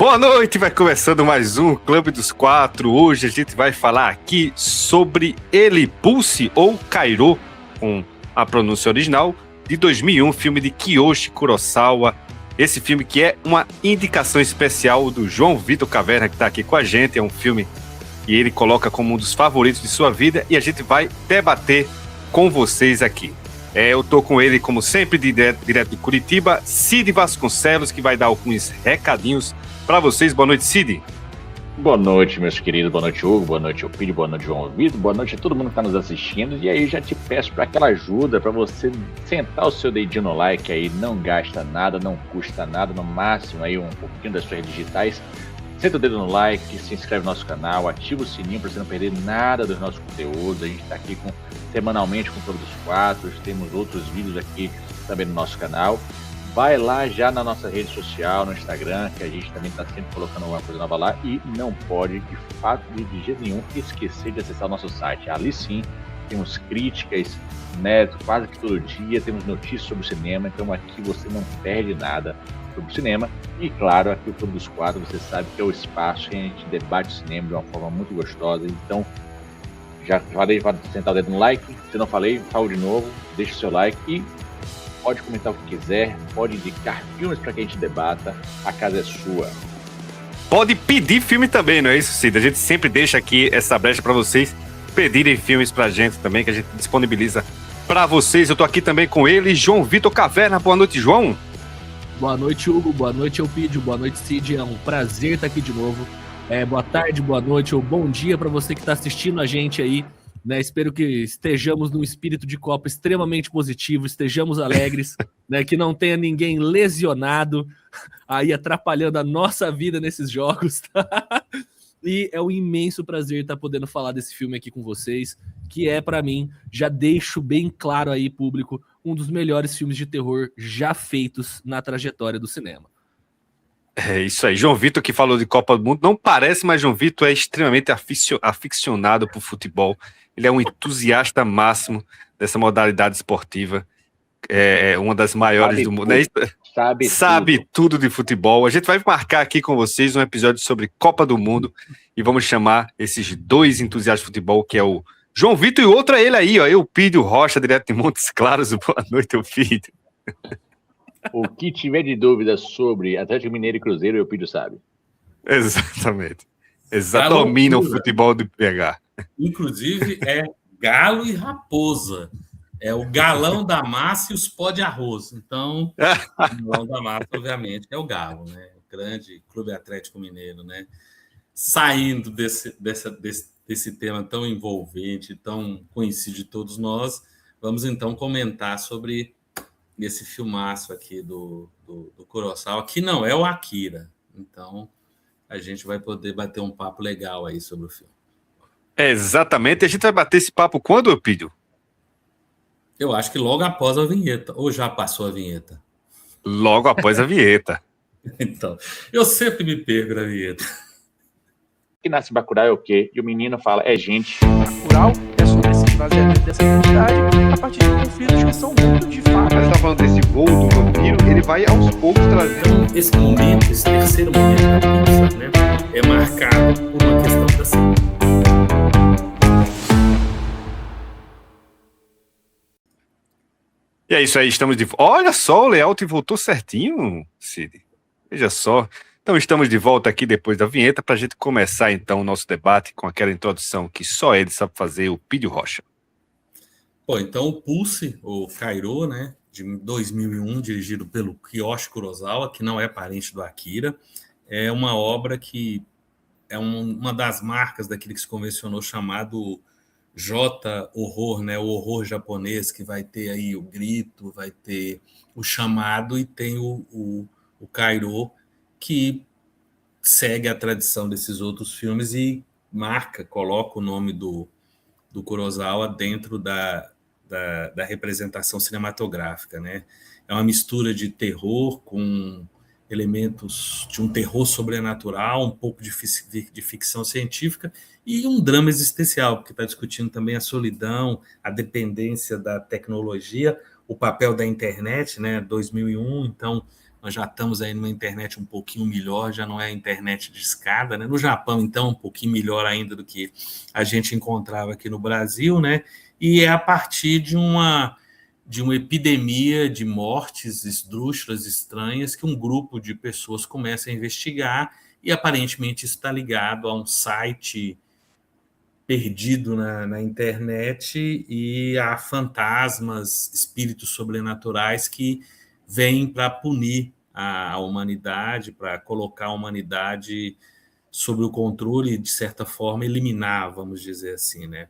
Boa noite, vai começando mais um Clube dos Quatro. Hoje a gente vai falar aqui sobre ele, Pulse ou Kairo, com a pronúncia original, de 2001, filme de Kiyoshi Kurosawa. Esse filme que é uma indicação especial do João Vitor Caverna, que está aqui com a gente. É um filme que ele coloca como um dos favoritos de sua vida e a gente vai debater com vocês aqui. Eu tô com ele, como sempre, direto de Curitiba, Cid Vasconcelos, que vai dar alguns recadinhos para vocês. Boa noite, Cid. Boa noite, meus queridos. Boa noite, Hugo. Boa noite, Pedro. Boa noite, João Vitor. Boa noite a todo mundo que está nos assistindo. E aí, já te peço para aquela ajuda, para você sentar o seu dedinho no like aí. Não gasta nada, não custa nada. No máximo, aí um pouquinho das suas digitais. Senta o dedo no like, se inscreve no nosso canal, ativa o sininho para você não perder nada dos nossos conteúdos. A gente está aqui semanalmente com o Clube dos Quatro, temos outros vídeos aqui também no nosso canal. Vai lá já na nossa rede social, no Instagram, que a gente também está sempre colocando alguma coisa nova lá. E não pode, de fato, de jeito nenhum, esquecer de acessar o nosso site. Ali sim, temos críticas, né, quase que todo dia, temos notícias sobre o cinema, então aqui você não perde nada sobre o cinema. E claro, aqui o Clube dos Quatro, você sabe que é o espaço que a gente debate o cinema de uma forma muito gostosa. Então, já falei para sentar o dedo no like, se não falei, falo de novo, deixa o seu like e pode comentar o que quiser, pode indicar filmes para que a gente debata, a casa é sua. Pode pedir filme também, não é isso, Cid? A gente sempre deixa aqui essa brecha para vocês pedirem filmes pra gente também, que a gente disponibiliza para vocês. Eu tô aqui também com ele, João Vitor Caverna. Boa noite, João. Boa noite, Hugo. Boa noite, Elpidio. Boa noite, Cid. É um prazer estar aqui de novo. Boa tarde, boa noite ou bom dia para você que está assistindo a gente aí. Né? Espero que estejamos num espírito de Copa extremamente positivo, estejamos alegres, né? Que não tenha ninguém lesionado aí atrapalhando a nossa vida nesses jogos. Tá? E é um imenso prazer estar podendo falar desse filme aqui com vocês, que é, para mim, já deixo bem claro aí, público, um dos melhores filmes de terror já feitos na trajetória do cinema. É isso aí, João Vitor que falou de Copa do Mundo, não parece, mas João Vitor é extremamente aficionado por futebol, ele é um entusiasta máximo dessa modalidade esportiva, é uma das maiores do mundo, né? Sabe tudo de futebol. A gente vai marcar aqui com vocês um episódio sobre Copa do Mundo e vamos chamar esses dois entusiastas de futebol, que é o João Vitor e o outro é ele aí, ó, Elpidio Rocha, direto de Montes Claros. Boa noite, Elpidio. O que tiver de dúvida sobre Atlético Mineiro e Cruzeiro, o Elpidio sabe. Exatamente. Domina o futebol de PH. Inclusive, é galo e raposa. É o galão da massa e os pó de arroz. Então, o galão da massa, obviamente, é o galo, né? O grande Clube Atlético Mineiro, né? Saindo desse tema tão envolvente, tão conhecido de todos nós, vamos então comentar sobre esse filmaço aqui do Kurosawa, que não é o Akira. Então, a gente vai poder bater um papo legal aí sobre o filme. Exatamente. A gente vai bater esse papo quando, Elpidio? Eu acho que logo após a vinheta. Ou já passou a vinheta? Logo após a vinheta. Então, eu sempre me perco na vinheta. Que nasce Bacurau é o quê? E o menino fala, é gente. Bacurau é sobre esse esvaziamento dessa identidade a partir de conflitos que são muito de fato. Mas você tá falando desse voo do vampiro, ele vai aos poucos trazendo. Então, esse momento, esse terceiro momento da pizza, né, é marcado por uma questão da saúde. E é isso aí, estamos de volta. Olha só, o layout voltou certinho, Cid. Veja só. Então estamos de volta aqui depois da vinheta para a gente começar então o nosso debate com aquela introdução que só ele sabe fazer, o Elpidio Rocha. Bom, então o Pulse, ou Kairo, né, de 2001, dirigido pelo Kiyoshi Kurosawa, que não é parente do Akira, é uma obra que é uma das marcas daquele que se convencionou chamado J-horror, né, o horror japonês, que vai ter aí o grito, vai ter o chamado e tem o Kairo, que segue a tradição desses outros filmes e coloca o nome do Kurosawa dentro da representação cinematográfica, né? É uma mistura de terror com elementos de um terror sobrenatural, um pouco de ficção científica e um drama existencial, porque está discutindo também a solidão, a dependência da tecnologia, o papel da internet, né? 2001, então nós já estamos aí numa internet um pouquinho melhor, já não é a internet de escada, né? No Japão, então, um pouquinho melhor ainda do que a gente encontrava aqui no Brasil, né? E é a partir de uma epidemia de mortes esdrúxulas, estranhas, que um grupo de pessoas começa a investigar e aparentemente está ligado a um site perdido na internet e a fantasmas, espíritos sobrenaturais que vêm para punir a humanidade, para colocar a humanidade sob o controle e, de certa forma, eliminar, vamos dizer assim, né?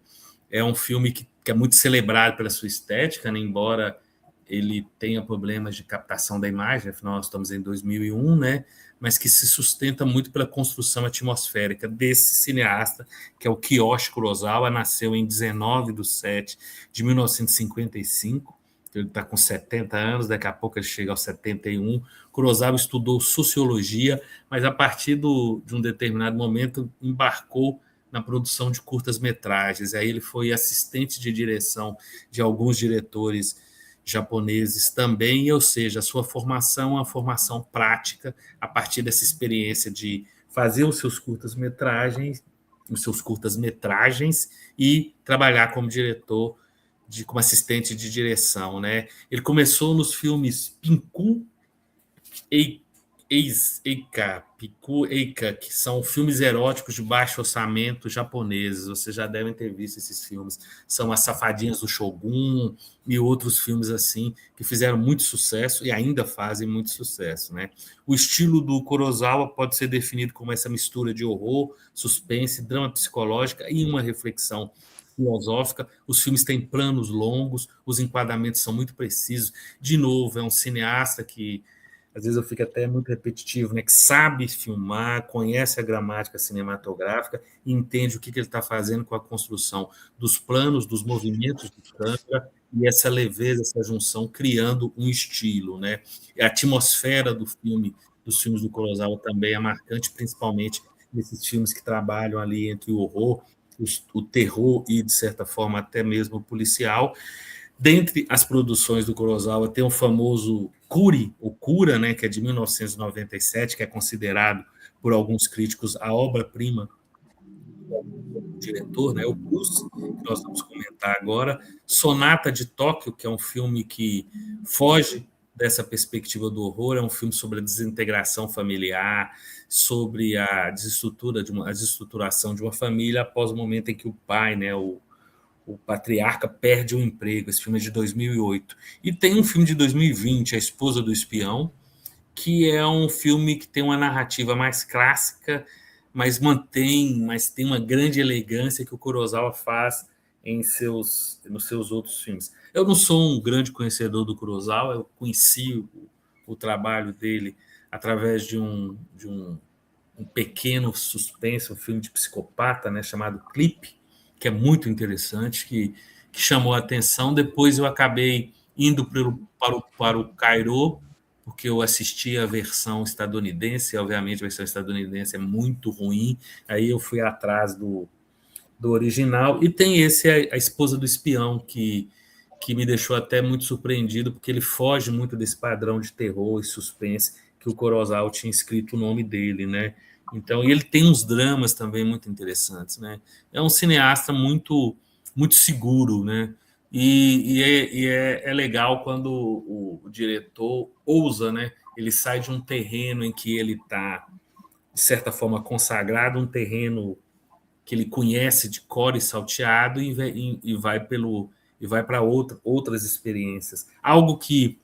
É um filme que é muito celebrado pela sua estética, né? Embora ele tenha problemas de captação da imagem, afinal nós estamos em 2001, né? Mas que se sustenta muito pela construção atmosférica desse cineasta, que é o Kiyoshi Kurosawa, nasceu em 19 de 7 de 1955, ele está com 70 anos, daqui a pouco ele chega aos 71. Kurosawa estudou sociologia, mas a partir de um determinado momento embarcou na produção de curtas-metragens. Aí ele foi assistente de direção de alguns diretores japoneses também, ou seja, a sua formação é uma formação prática a partir dessa experiência de fazer os seus curtas-metragens e trabalhar como diretor, como assistente de direção, né? Ele começou nos filmes Pinku Piku Eika, que são filmes eróticos de baixo orçamento japoneses. Vocês já devem ter visto esses filmes. São As Safadinhas do Shogun e outros filmes assim que fizeram muito sucesso e ainda fazem muito sucesso, né? O estilo do Kurosawa pode ser definido como essa mistura de horror, suspense, drama psicológica e uma reflexão filosófica. Os filmes têm planos longos, os enquadramentos são muito precisos. De novo, é um cineasta que às vezes eu fico até muito repetitivo, né? Que sabe filmar, conhece a gramática cinematográfica e entende o que ele está fazendo com a construção dos planos, dos movimentos de câmera e essa leveza, essa junção, criando um estilo, né? A atmosfera dos filmes do Kurosawa também é marcante, principalmente nesses filmes que trabalham ali entre o horror, o terror e, de certa forma, até mesmo o policial. Dentre as produções do Kurosawa, tem o famoso Kuri, o Kura, né, que é de 1997, que é considerado por alguns críticos a obra-prima do diretor, né, o Bruce, que nós vamos comentar agora. Sonata de Tóquio, que é um filme que foge dessa perspectiva do horror, é um filme sobre a desintegração familiar, sobre a desestruturação de uma família após o momento em que o pai, né, o patriarca perde o emprego. Esse filme é de 2008. E tem um filme de 2020, A Esposa do Espião, que é um filme que tem uma narrativa mais clássica, mas tem uma grande elegância que o Kurosawa faz nos seus outros filmes. Eu não sou um grande conhecedor do Kurosawa, eu conheci o trabalho dele através de um pequeno suspense, um filme de psicopata, né, chamado Clipe, que é muito interessante, que chamou a atenção. Depois eu acabei indo para o Kairo, porque eu assisti a versão estadunidense, obviamente a versão estadunidense é muito ruim, aí eu fui atrás do original, e tem A Esposa do Espião, que me deixou até muito surpreendido, porque ele foge muito desse padrão de terror e suspense que o Kurosawa tinha escrito o nome dele, né? Então, e ele tem uns dramas também muito interessantes, né? É um cineasta muito seguro, né? É legal quando o diretor ousa, né? Ele sai de um terreno em que ele está, de certa forma, consagrado, um terreno que ele conhece de cor e salteado e vai para outras experiências. Algo que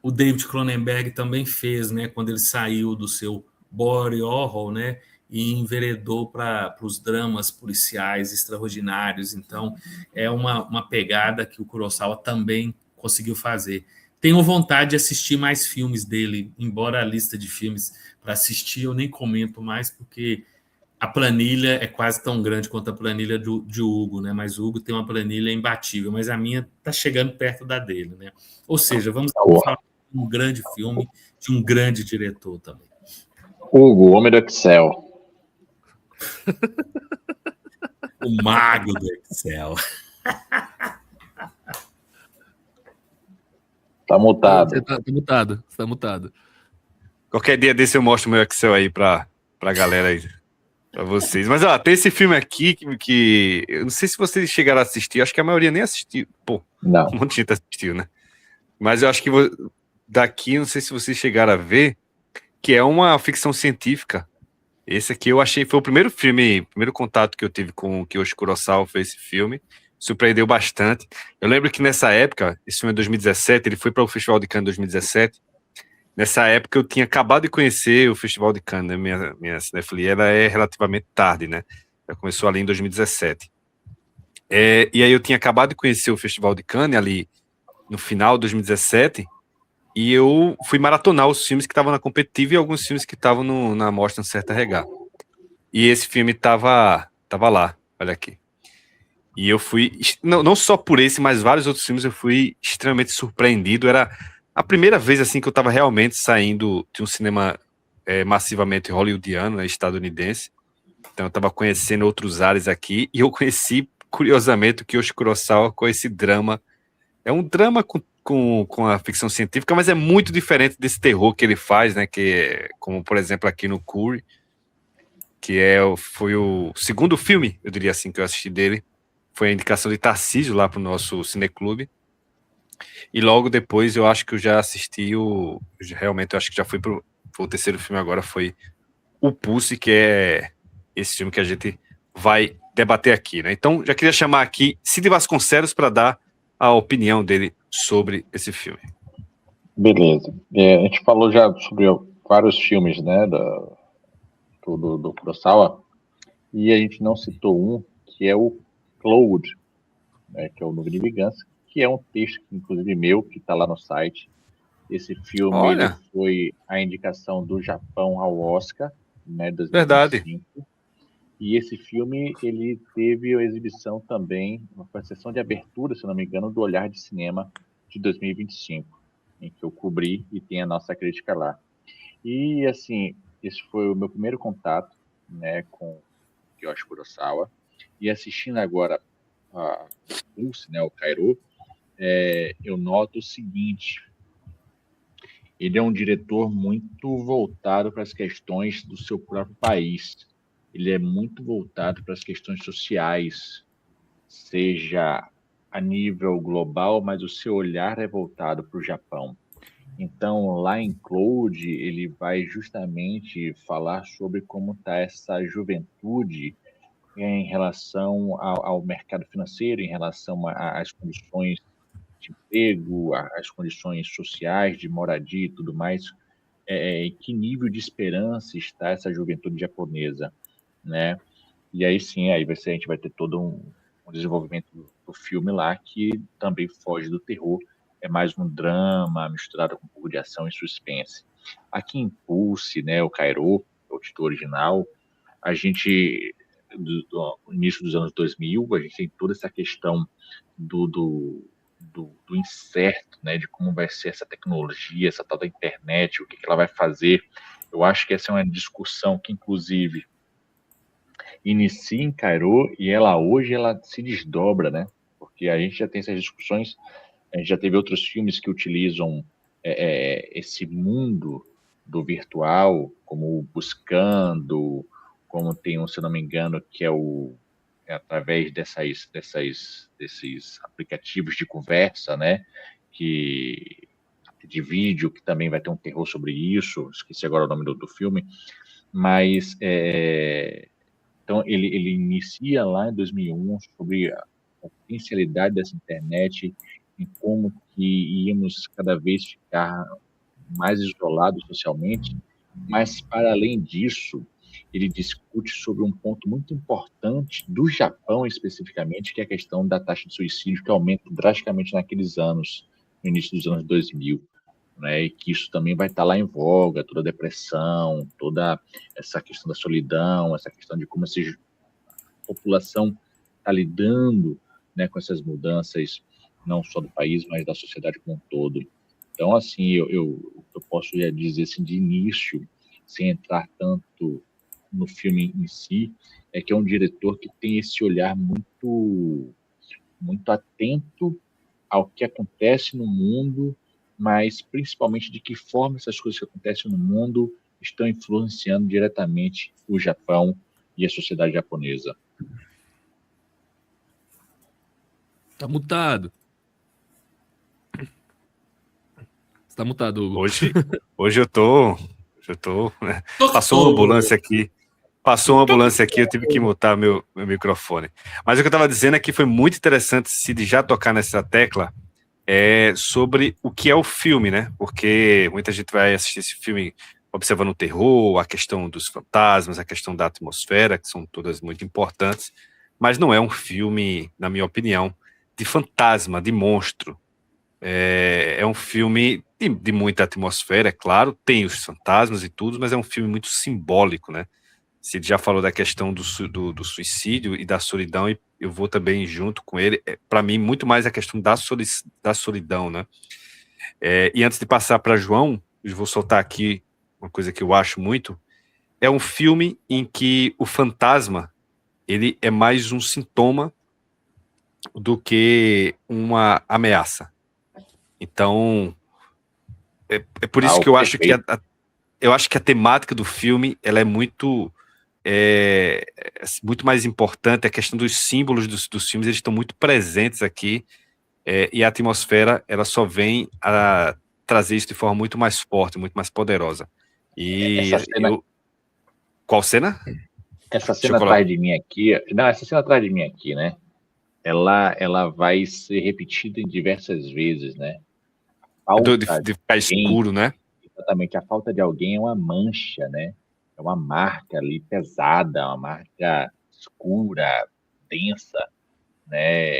o David Cronenberg também fez, né? Quando ele saiu do seu body horror, né, e enveredou para os dramas policiais extraordinários. Então, é uma pegada que o Kurosawa também conseguiu fazer. Tenho vontade de assistir mais filmes dele, embora a lista de filmes para assistir eu nem comento mais, porque a planilha é quase tão grande quanto a planilha de Hugo, né? Mas o Hugo tem uma planilha imbatível, mas a minha está chegando perto da dele, né? Ou seja, vamos falar de um grande filme, de um grande diretor também. Hugo, o homem do Excel. O mago do Excel. Tá mutado. Você tá mutado. Você tá mutado. Qualquer dia desse eu mostro meu Excel aí pra galera aí. Pra vocês. Mas, ó, tem esse filme aqui que eu não sei se vocês chegaram a assistir. Acho que a maioria nem assistiu. Pô, Não. um monte de gente assistiu, né? Mas eu acho que daqui, não sei se vocês chegaram a ver, que é uma ficção científica. Esse aqui eu achei, foi o primeiro contato que eu tive com o Kiyoshi Kurosawa, foi esse filme. Surpreendeu bastante. Eu lembro que nessa época, esse filme é 2017, ele foi para o Festival de Cannes em 2017. Nessa época eu tinha acabado de conhecer o Festival de Cannes, né? Minha cinefilia ela é relativamente tarde, né? Já começou ali em 2017. E aí eu tinha acabado de conhecer o Festival de Cannes ali no final de 2017, e eu fui maratonar os filmes que estavam na competitiva e alguns filmes que estavam na mostra no Certa Regá. E esse filme tava lá, olha aqui. E eu fui, não só por esse, mas vários outros filmes eu fui extremamente surpreendido. Era a primeira vez assim que eu estava realmente saindo de um cinema massivamente hollywoodiano, né, estadunidense. Então eu estava conhecendo outros ares aqui, e eu conheci, curiosamente, o Kiyoshi Kurosawa com esse drama. É um drama com a ficção científica, mas é muito diferente desse terror que ele faz, né? Como, por exemplo, aqui no Cury, foi o segundo filme, eu diria assim, que eu assisti dele. Foi a indicação de Tarcísio lá para o nosso cineclube. E logo depois eu acho que eu já assisti realmente, eu acho que já foi o terceiro filme agora, foi o Pulse, que é esse filme que a gente vai debater aqui, né? Então, já queria chamar aqui Cid Vasconcelos para dar a opinião dele sobre esse filme. Beleza. A gente falou já sobre vários filmes, né, do Kurosawa, e a gente não citou um, que é o Cloud, né, que é o Nuvem de Vingança, que é um texto, inclusive meu, que está lá no site. Esse filme ele foi a indicação do Japão ao Oscar, né, 2025. Verdade. E esse filme ele teve a exibição também, uma sessão de abertura, se não me engano, do Olhar de Cinema de 2025, em que eu cobri e tem a nossa crítica lá. E assim, esse foi o meu primeiro contato, né, com Kiyoshi Kurosawa. E assistindo agora a Pulse, né, o Kairo, eu noto o seguinte: ele é um diretor muito voltado para as questões do seu próprio país. Ele é muito voltado para as questões sociais, seja a nível global, mas o seu olhar é voltado para o Japão. Então, lá em Cloud, ele vai justamente falar sobre como está essa juventude em relação ao mercado financeiro, em relação às condições de emprego, às condições sociais, de moradia e tudo mais. Em que nível de esperança está essa juventude japonesa, né? E aí sim, a gente vai ter todo um desenvolvimento do filme lá que também foge do terror, é mais um drama misturado com um pouco de ação e suspense. Aqui em Pulse, né, o Kairo, o título original, a gente, do início dos anos 2000, a gente tem toda essa questão do incerto, né, de como vai ser essa tecnologia, essa tal da internet, o que ela vai fazer. Eu acho que essa é uma discussão que, inclusive, inicia em Kairo e hoje ela se desdobra, né? Porque a gente já tem essas discussões, a gente já teve outros filmes que utilizam esse mundo do virtual, como o Buscando, como tem um, se não me engano, que é através desses aplicativos de conversa, né? De vídeo, que também vai ter um terror sobre isso, esqueci agora o nome do filme, mas então ele inicia lá em 2001 sobre a potencialidade dessa internet e como que íamos cada vez ficar mais isolados socialmente, mas para além disso, ele discute sobre um ponto muito importante do Japão especificamente, que é a questão da taxa de suicídio, que aumenta drasticamente naqueles anos, no início dos anos 2000, né? E que isso também vai estar lá em voga, toda a depressão, toda essa questão da solidão, essa questão de como a população está lidando, né, com essas mudanças, não só do país, mas da sociedade como um todo. Então, assim, eu posso já dizer assim, de início, sem entrar tanto no filme em si, é que é um diretor que tem esse olhar muito, muito atento ao que acontece no mundo mas principalmente de que forma essas coisas que acontecem no mundo estão influenciando diretamente o Japão e a sociedade japonesa. Tá mutado. Você tá mutado, Hugo. Hoje eu tô, né? Passou uma ambulância aqui, eu tive que mutar meu microfone. Mas o que eu estava dizendo é que foi muito interessante se já tocar nessa tecla sobre o que é o filme, né? Porque muita gente vai assistir esse filme observando o terror, a questão dos fantasmas, a questão da atmosfera, que são todas muito importantes, mas não é um filme, na minha opinião, de fantasma, de monstro. É um filme de muita atmosfera, é claro, tem os fantasmas e tudo, mas é um filme muito simbólico, né? Você já falou da questão do suicídio e da solidão, e eu vou também junto com ele. Para mim, muito mais a questão da solidão, né? E antes de passar para João, eu vou soltar aqui uma coisa que eu acho muito. É um filme em que o fantasma ele é mais um sintoma do que uma ameaça. Então, é por isso que eu acho que eu acho que a temática do filme ela é muito mais importante. A questão dos símbolos dos filmes, eles estão muito presentes aqui, e a atmosfera ela só vem a trazer isso de forma muito mais forte, muito mais poderosa. E qual cena? Essa cena atrás de mim aqui, essa cena atrás de mim aqui, né? Ela vai ser repetida em diversas vezes, né? De ficar escuro, né? Exatamente, a falta de alguém é uma mancha, né? É uma marca ali pesada, uma marca escura, densa, né?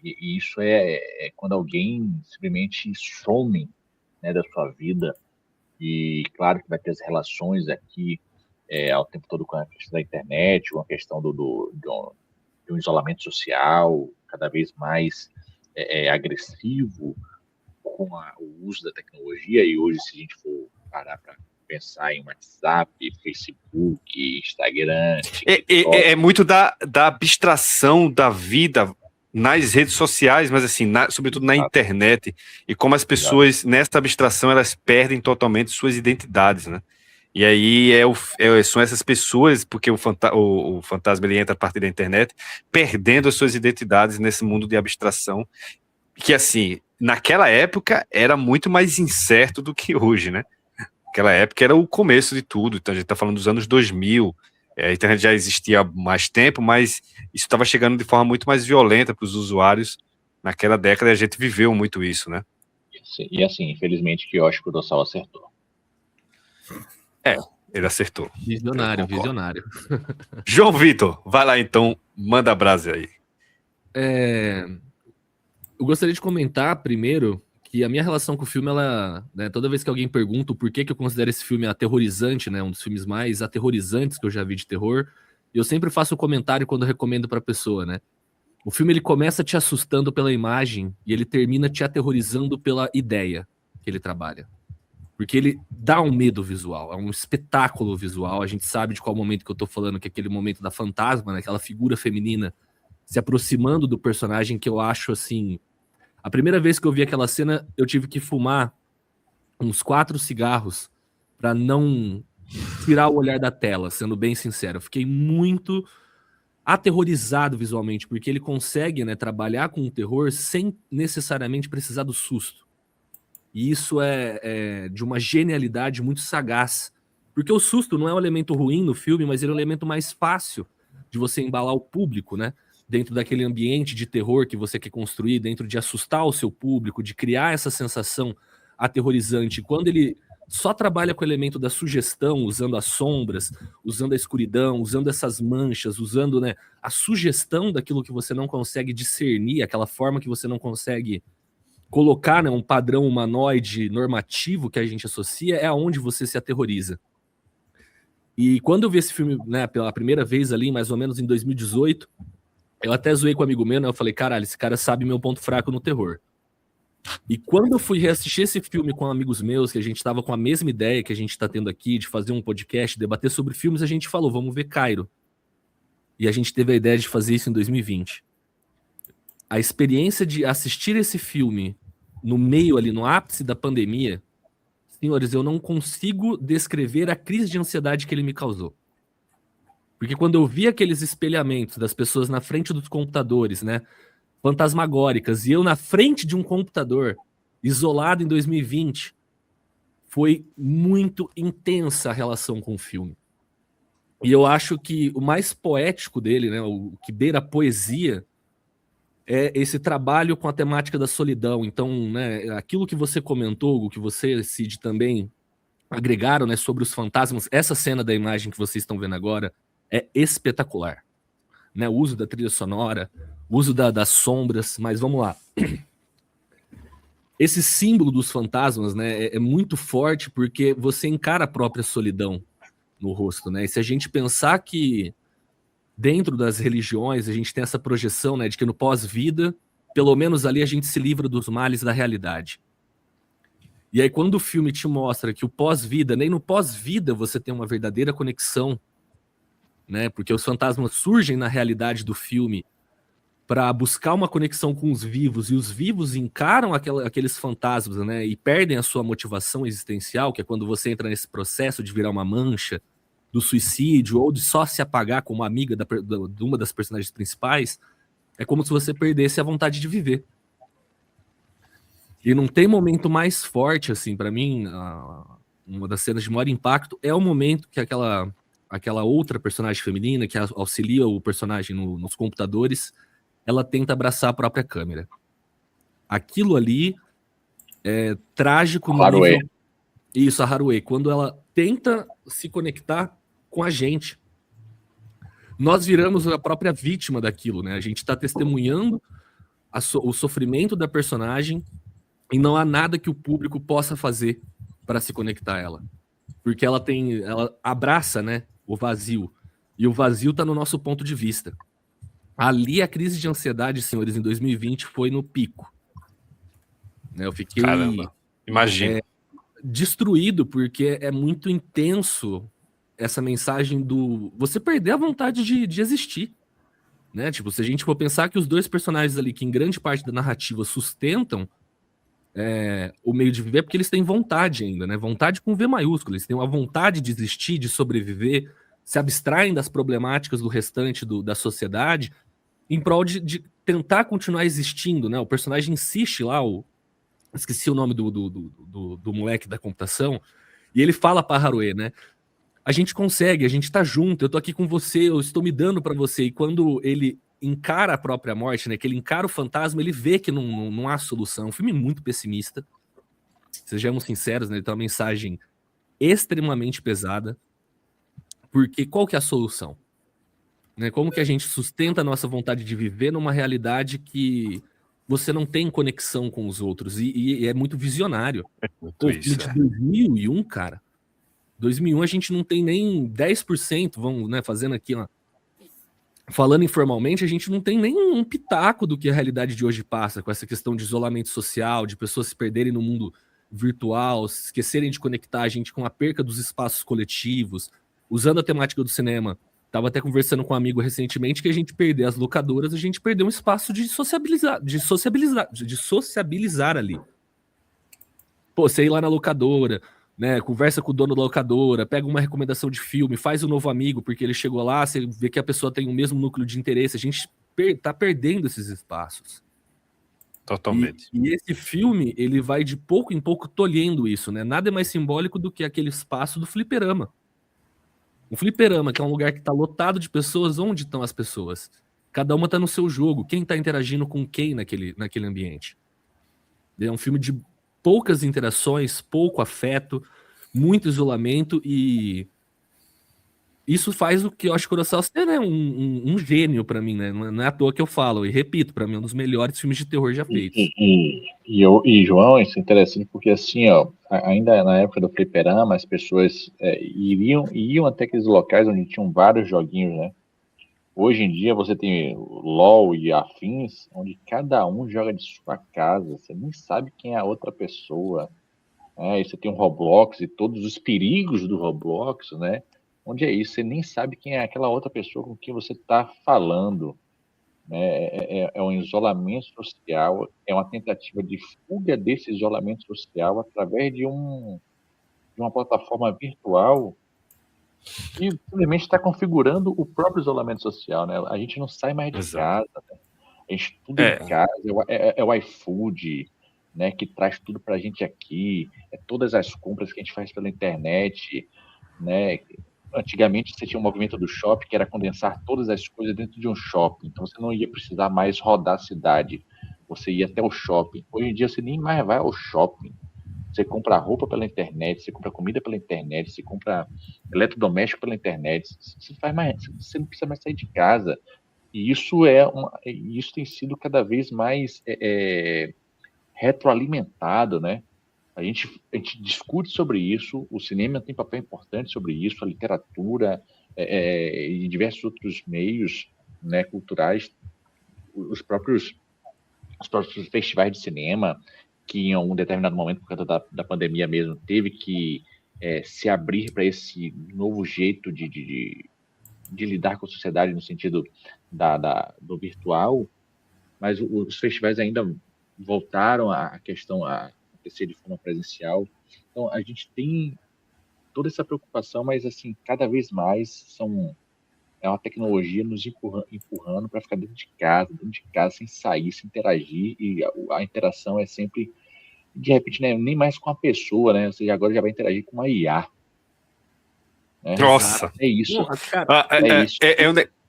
E isso é quando alguém simplesmente some, né, da sua vida. E claro que vai ter as relações aqui ao tempo todo com a questão da internet, com a questão de um isolamento social cada vez mais agressivo com o uso da tecnologia. E hoje, se a gente for parar para pensar em WhatsApp, Facebook, Instagram... É muito da abstração da vida nas redes sociais, mas assim, sobretudo na internet, e como as pessoas, nessa abstração, elas perdem totalmente suas identidades, né? E aí são essas pessoas, porque o fantasma ele entra a partir da internet, perdendo as suas identidades nesse mundo de abstração, que assim, naquela época era muito mais incerto do que hoje, né? Naquela época era o começo de tudo, então a gente está falando dos anos 2000, a internet já existia há mais tempo, mas isso estava chegando de forma muito mais violenta para os usuários naquela década, e a gente viveu muito isso, né? E assim, infelizmente, Kiyoshi Kurosawa acertou. Ele acertou. Visionário. João Vitor, vai lá então, manda a brasa aí. Eu gostaria de comentar primeiro que a minha relação com o filme, né, toda vez que alguém pergunta o porquê que eu considero esse filme aterrorizante, né, um dos filmes mais aterrorizantes que eu já vi de terror, eu sempre faço o comentário quando eu recomendo para a pessoa, né? O filme ele começa te assustando pela imagem e ele termina te aterrorizando pela ideia que ele trabalha. Porque ele dá um medo visual, é um espetáculo visual. A gente sabe de qual momento que eu tô falando, que é aquele momento da fantasma, né? Aquela figura feminina se aproximando do personagem, que eu acho assim... A primeira vez que eu vi aquela cena, eu tive que fumar uns 4 cigarros para não tirar o olhar da tela, sendo bem sincero. Eu fiquei muito aterrorizado visualmente, porque ele consegue, né, trabalhar com o terror sem necessariamente precisar do susto. E isso é de uma genialidade muito sagaz. Porque o susto não é um elemento ruim no filme, mas ele é um elemento mais fácil de você embalar o público, né? Dentro daquele ambiente de terror que você quer construir, dentro de assustar o seu público, de criar essa sensação aterrorizante. Quando ele só trabalha com o elemento da sugestão, usando as sombras, usando a escuridão, usando essas manchas, usando, né, a sugestão daquilo que você não consegue discernir, aquela forma que você não consegue colocar, né, um padrão humanoide normativo que a gente associa, é aonde você se aterroriza. E quando eu vi esse filme, né, pela primeira vez ali, mais ou menos em 2018, eu até zoei com um amigo meu, né, eu falei, caralho, esse cara sabe meu ponto fraco no terror. E quando eu fui reassistir esse filme com amigos meus, que a gente tava com a mesma ideia que a gente tá tendo aqui, de fazer um podcast, debater sobre filmes, a gente falou, vamos ver Cairo. E a gente teve a ideia de fazer isso em 2020. A experiência de assistir esse filme no meio ali, no ápice da pandemia, senhores, eu não consigo descrever a crise de ansiedade que ele me causou. Porque quando eu vi aqueles espelhamentos das pessoas na frente dos computadores, né, fantasmagóricas, e eu na frente de um computador, isolado em 2020, foi muito intensa a relação com o filme. E eu acho que o mais poético dele, né, o que beira a poesia, é esse trabalho com a temática da solidão. Então, né, aquilo que você comentou, o que você, Cid, também agregaram, né, sobre os fantasmas, essa cena da imagem que vocês estão vendo agora é espetacular. Né, o uso da trilha sonora, o uso das sombras, mas vamos lá. Esse símbolo dos fantasmas, né, é muito forte porque você encara a própria solidão no rosto, né? E se a gente pensar que dentro das religiões a gente tem essa projeção, né, de que no pós-vida, pelo menos ali a gente se livra dos males da realidade. E aí quando o filme te mostra que o pós-vida, nem no pós-vida você tem uma verdadeira conexão, né? Porque os fantasmas surgem na realidade do filme para buscar uma conexão com os vivos, e os vivos encaram aqueles fantasmas, né, e perdem a sua motivação existencial, que é quando você entra nesse processo de virar uma mancha, do suicídio, ou de só se apagar como amiga de uma das personagens principais, é como se você perdesse a vontade de viver. E não tem momento mais forte, assim, para mim, uma das cenas de maior impacto é o momento que aquela outra personagem feminina, que auxilia o personagem nos computadores, ela tenta abraçar a própria câmera. Aquilo ali é trágico no Haruê. nível... Isso, a Haruê. Quando ela tenta se conectar com a gente. Nós viramos a própria vítima daquilo, né? A gente está testemunhando o sofrimento da personagem e não há nada que o público possa fazer para se conectar a ela. Porque ela abraça, né, o vazio. E o vazio está no nosso ponto de vista. Ali a crise de ansiedade, senhores, em 2020 foi no pico. Eu fiquei destruído, porque é muito intenso essa mensagem do você perder a vontade de existir. Né? Tipo, se a gente for pensar que os dois personagens ali, que em grande parte da narrativa sustentam o meio de viver, porque eles têm vontade ainda, né? Vontade com V maiúsculo, eles têm uma vontade de existir, de sobreviver, se abstraem das problemáticas do restante da sociedade em prol de tentar continuar existindo, né? O personagem insiste lá, esqueci o nome do moleque da computação, e ele fala para Haruê, né? A gente consegue, a gente tá junto, eu tô aqui com você, eu estou me dando para você. E quando ele encara a própria morte, né? Que ele encara o fantasma, ele vê que não há solução. É um filme muito pessimista. Sejamos sinceros, né? Ele tem uma mensagem extremamente pesada. Porque qual que é a solução? Né? Como que a gente sustenta a nossa vontade de viver numa realidade que você não tem conexão com os outros? E é muito visionário. O filme de 2001, cara. 2001 a gente não tem nem 10%, vamos, né, fazendo aqui, ó, falando informalmente, a gente não tem nem um pitaco do que a realidade de hoje passa, com essa questão de isolamento social, de pessoas se perderem no mundo virtual, se esquecerem de conectar a gente com a perca dos espaços coletivos, usando a temática do cinema. Tava até conversando com um amigo recentemente que a gente perder as locadoras, a gente perdeu um espaço de sociabilizar ali. Pô, você ir lá na locadora, né, conversa com o dono da locadora, pega uma recomendação de filme, faz um novo amigo, porque ele chegou lá, você vê que a pessoa tem o mesmo núcleo de interesse, a gente tá perdendo esses espaços. Totalmente. E esse filme, ele vai de pouco em pouco tolhendo isso, né? Nada é mais simbólico do que aquele espaço do fliperama. O fliperama, que é um lugar que tá lotado de pessoas, onde estão as pessoas? Cada uma tá no seu jogo, quem tá interagindo com quem naquele ambiente? É um filme de poucas interações, pouco afeto, muito isolamento, e isso faz o que eu acho Kurosawa ser, né, um gênio pra mim, né? Não é à toa que eu falo, e repito, pra mim é um dos melhores filmes de terror já feitos. João, isso é interessante porque assim, ó, ainda na época do fliperama, as pessoas iam até aqueles locais onde tinham vários joguinhos, né? Hoje em dia você tem LOL e afins, onde cada um joga de sua casa, você nem sabe quem é a outra pessoa. Né? E você tem um Roblox e todos os perigos do Roblox, né? Onde é isso? Você nem sabe quem é aquela outra pessoa com quem você está falando. né? É um isolamento social, é uma tentativa de fuga desse isolamento social através de uma plataforma virtual que simplesmente está configurando o próprio isolamento social, né? A gente não sai mais de Exato. casa, né? A gente tudo em casa, é o iFood, né, que traz tudo para a gente aqui, é todas as compras que a gente faz pela internet, né? Antigamente você tinha um movimento do shopping que era condensar todas as coisas dentro de um shopping, então você não ia precisar mais rodar a cidade, você ia até o shopping. Hoje em dia você nem mais vai ao shopping. Você compra roupa pela internet, você compra comida pela internet, você compra eletrodoméstico pela internet, você não precisa mais sair de casa. E isso tem sido cada vez mais retroalimentado, né? A gente discute sobre isso, o cinema tem papel importante sobre isso, a literatura e diversos outros meios, né, culturais, os próprios festivais de cinema, que em um determinado momento, por causa da pandemia mesmo, teve que se abrir para esse novo jeito de lidar com a sociedade no sentido do virtual, mas os festivais ainda voltaram a questão a acontecer de forma presencial. Então, a gente tem toda essa preocupação, mas assim, cada vez mais é uma tecnologia nos empurrando para ficar dentro de casa, sem sair, sem interagir, e a interação é sempre, de repente, né, nem mais com a pessoa, né? Você agora já vai interagir com uma IA. Né? Nossa! É isso. Não, cara, isso.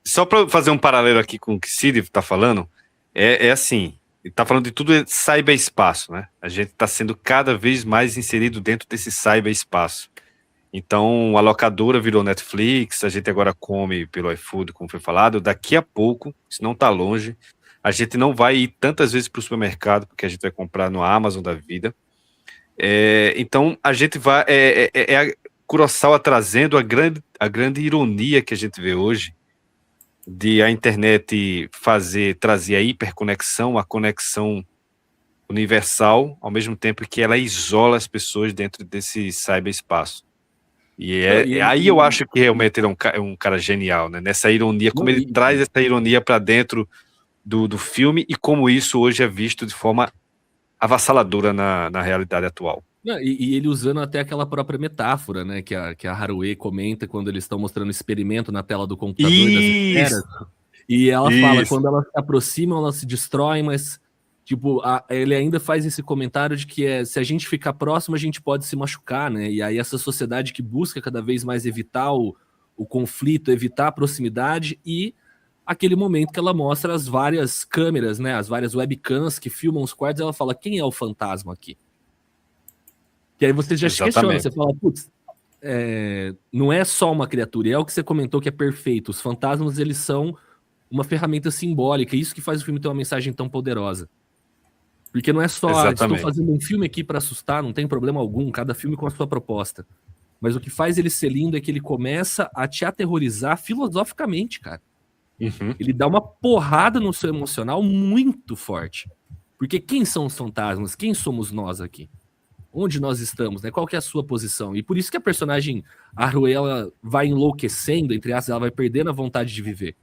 Só para fazer um paralelo aqui com o que o Cid está falando, é assim, ele está falando de tudo cyberespaço, né? A gente está sendo cada vez mais inserido dentro desse cyberespaço. Então, a locadora virou Netflix, a gente agora come pelo iFood, como foi falado. Daqui a pouco, isso não está longe, a gente não vai ir tantas vezes para o supermercado, porque a gente vai comprar no Amazon da vida. Então, a gente vai... a Kurosawa trazendo a grande ironia que a gente vê hoje, de a internet trazer a hiperconexão, a conexão universal, ao mesmo tempo que ela isola as pessoas dentro desse cyberespaço. Aí eu acho que realmente ele é um cara genial, né? Nessa ironia, como ele traz essa ironia para dentro do filme e como isso hoje é visto de forma avassaladora na realidade atual. Não, e ele usando até aquela própria metáfora, né, que a Haruê comenta quando eles estão mostrando o experimento na tela do computador das esferas. E ela fala, quando elas se aproximam, elas se destroem, mas tipo, ele ainda faz esse comentário de que se a gente ficar próximo, a gente pode se machucar, né? E aí essa sociedade que busca cada vez mais evitar o conflito, evitar a proximidade, e aquele momento que ela mostra as várias câmeras, né? As várias webcams que filmam os quartos, ela fala, quem é o fantasma aqui? Que aí você já se questiona, você fala, putz, não é só uma criatura, e é o que você comentou que é perfeito. Os fantasmas, eles são uma ferramenta simbólica, isso que faz o filme ter uma mensagem tão poderosa. Porque não é só, estou fazendo um filme aqui para assustar, não tem problema algum, cada filme com a sua proposta. Mas o que faz ele ser lindo é que ele começa a te aterrorizar filosoficamente, cara. Uhum. Ele dá uma porrada no seu emocional muito forte. Porque quem são os fantasmas? Quem somos nós aqui? Onde nós estamos, né? Qual que é a sua posição? E por isso que a personagem, a Haruê, ela vai enlouquecendo, entre aspas, ela vai perdendo a vontade de viver.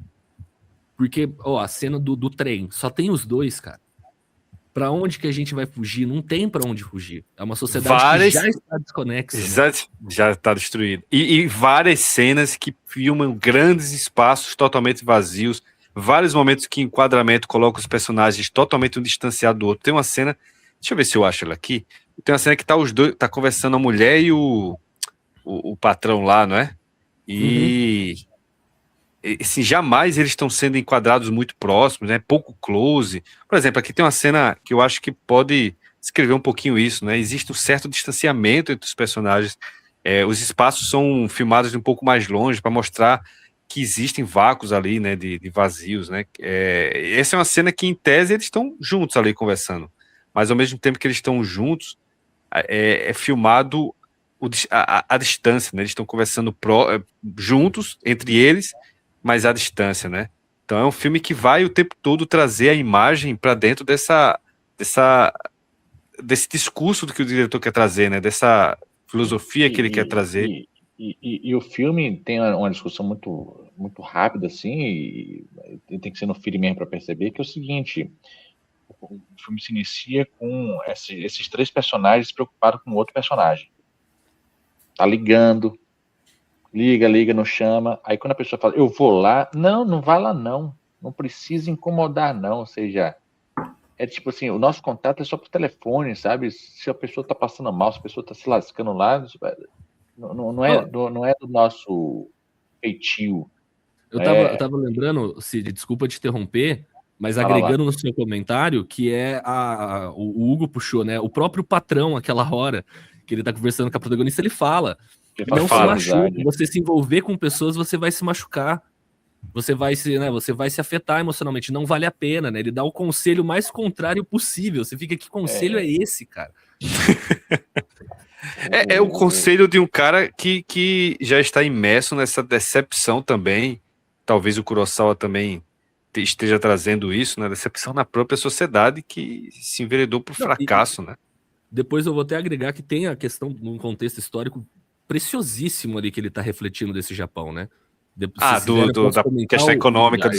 Porque, a cena do trem, só tem os dois, cara. Pra onde que a gente vai fugir? Não tem pra onde fugir. É uma sociedade que já está desconexa. Né? Já está destruída. E várias cenas que filmam grandes espaços totalmente vazios, vários momentos que enquadramento coloca os personagens totalmente um distanciado do outro. Tem uma cena, deixa eu ver se eu acho ela aqui, tem uma cena que tá os dois, tá conversando a mulher e o patrão lá, não é? E... assim, jamais eles estão sendo enquadrados muito próximos, né? Pouco close. Por exemplo, aqui tem uma cena que eu acho que pode descrever um pouquinho isso, né? Existe um certo distanciamento entre os personagens. Os espaços são filmados de um pouco mais longe para mostrar que existem vácuos ali, né? De vazios, né? Essa é uma cena que, em tese, eles estão juntos ali conversando. Mas, ao mesmo tempo que eles estão juntos, é filmado a distância, né? Eles estão conversando juntos, entre eles, mas à distância, né? Então é um filme que vai o tempo todo trazer a imagem para dentro desse discurso do que o diretor quer trazer, né? Dessa filosofia que ele quer trazer. E o filme tem uma discussão muito muito rápida, assim, e tem que ser no feeling mesmo para perceber, que é o seguinte: o filme se inicia com esses três personagens preocupados com outro personagem. Tá ligando, liga, não chama. Aí quando a pessoa fala, eu vou lá, não vai lá não precisa incomodar não, ou seja, é tipo assim, o nosso contato é só por telefone, sabe? Se a pessoa tá passando mal, se a pessoa tá se lascando lá, não é do nosso feitio. Eu tava lembrando, Cid, desculpa te interromper, mas Fala lá. agregando no seu comentário, que é o Hugo puxou, né? O próprio patrão, aquela hora que ele tá conversando com a protagonista, ele fala: não se machuque, você se envolver com pessoas, você vai se machucar. Você vai se afetar emocionalmente, não vale a pena, né? Ele dá o conselho mais contrário possível. Você fica, que conselho é esse, cara? É o conselho de um cara que já está imerso nessa decepção também. Talvez o Kurosawa também esteja trazendo isso, né? Decepção na própria sociedade que se enveredou para o fracasso, né? Depois eu vou até agregar que tem a questão, num contexto histórico preciosíssimo ali que ele está refletindo desse Japão, né? Da questão econômica.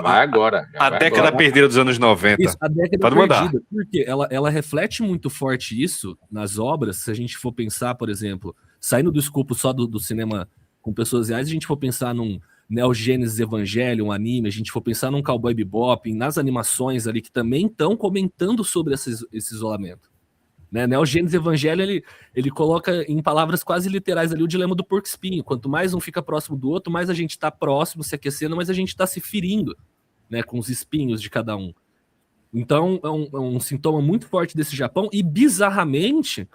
Vai agora. A década perdida dos anos 90. Isso, a década Pode perdida. mandar. Porque ela reflete muito forte isso nas obras. Se a gente for pensar, por exemplo, saindo do escopo só do cinema com pessoas reais, se a gente for pensar num Neo Genesis Evangelion, um anime, a gente for pensar num Cowboy Bebop, nas animações ali que também estão comentando sobre esse isolamento. Né? Neo Genesis Evangelion, ele coloca em palavras quase literais ali o dilema do porco espinho. Quanto mais um fica próximo do outro, mais a gente está próximo, se aquecendo, mas a gente está se ferindo, né, com os espinhos de cada um. Então, é um sintoma muito forte desse Japão, e bizarramente,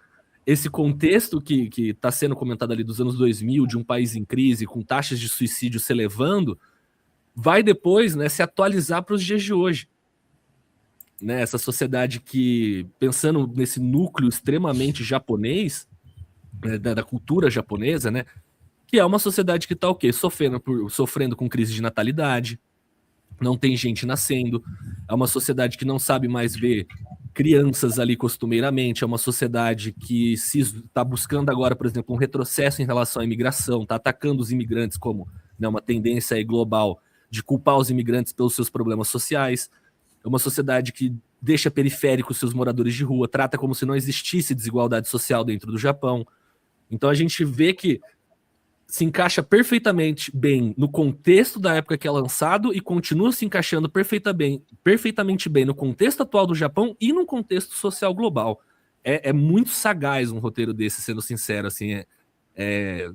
esse contexto que está sendo comentado ali dos anos 2000, de um país em crise, com taxas de suicídio se elevando, vai depois, né, se atualizar para os dias de hoje. Né, essa sociedade que, pensando nesse núcleo extremamente japonês, né, da cultura japonesa, né, que é uma sociedade que está o quê? Sofrendo com crise de natalidade, não tem gente nascendo, é uma sociedade que não sabe mais ver crianças ali costumeiramente, é uma sociedade que está buscando agora, por exemplo, um retrocesso em relação à imigração, está atacando os imigrantes como, né, uma tendência aí global de culpar os imigrantes pelos seus problemas sociais. É uma sociedade que deixa periféricos seus moradores de rua, trata como se não existisse desigualdade social dentro do Japão. Então a gente vê que se encaixa perfeitamente bem no contexto da época que é lançado e continua se encaixando perfeitamente bem no contexto atual do Japão e no contexto social global. É muito sagaz um roteiro desse, sendo sincero, assim, é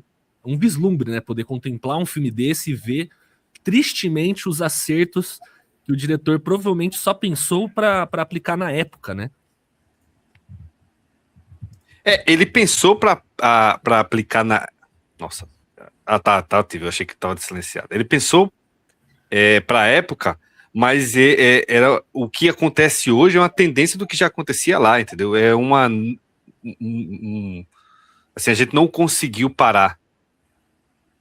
um vislumbre, né? Poder contemplar um filme desse e ver tristemente os acertos que o diretor provavelmente só pensou para aplicar na época, né? Ele pensou para aplicar na... Nossa. Tá, eu achei que estava silenciado. Ele pensou para a época, mas era o que acontece hoje é uma tendência do que já acontecia lá, entendeu? É assim, a gente não conseguiu parar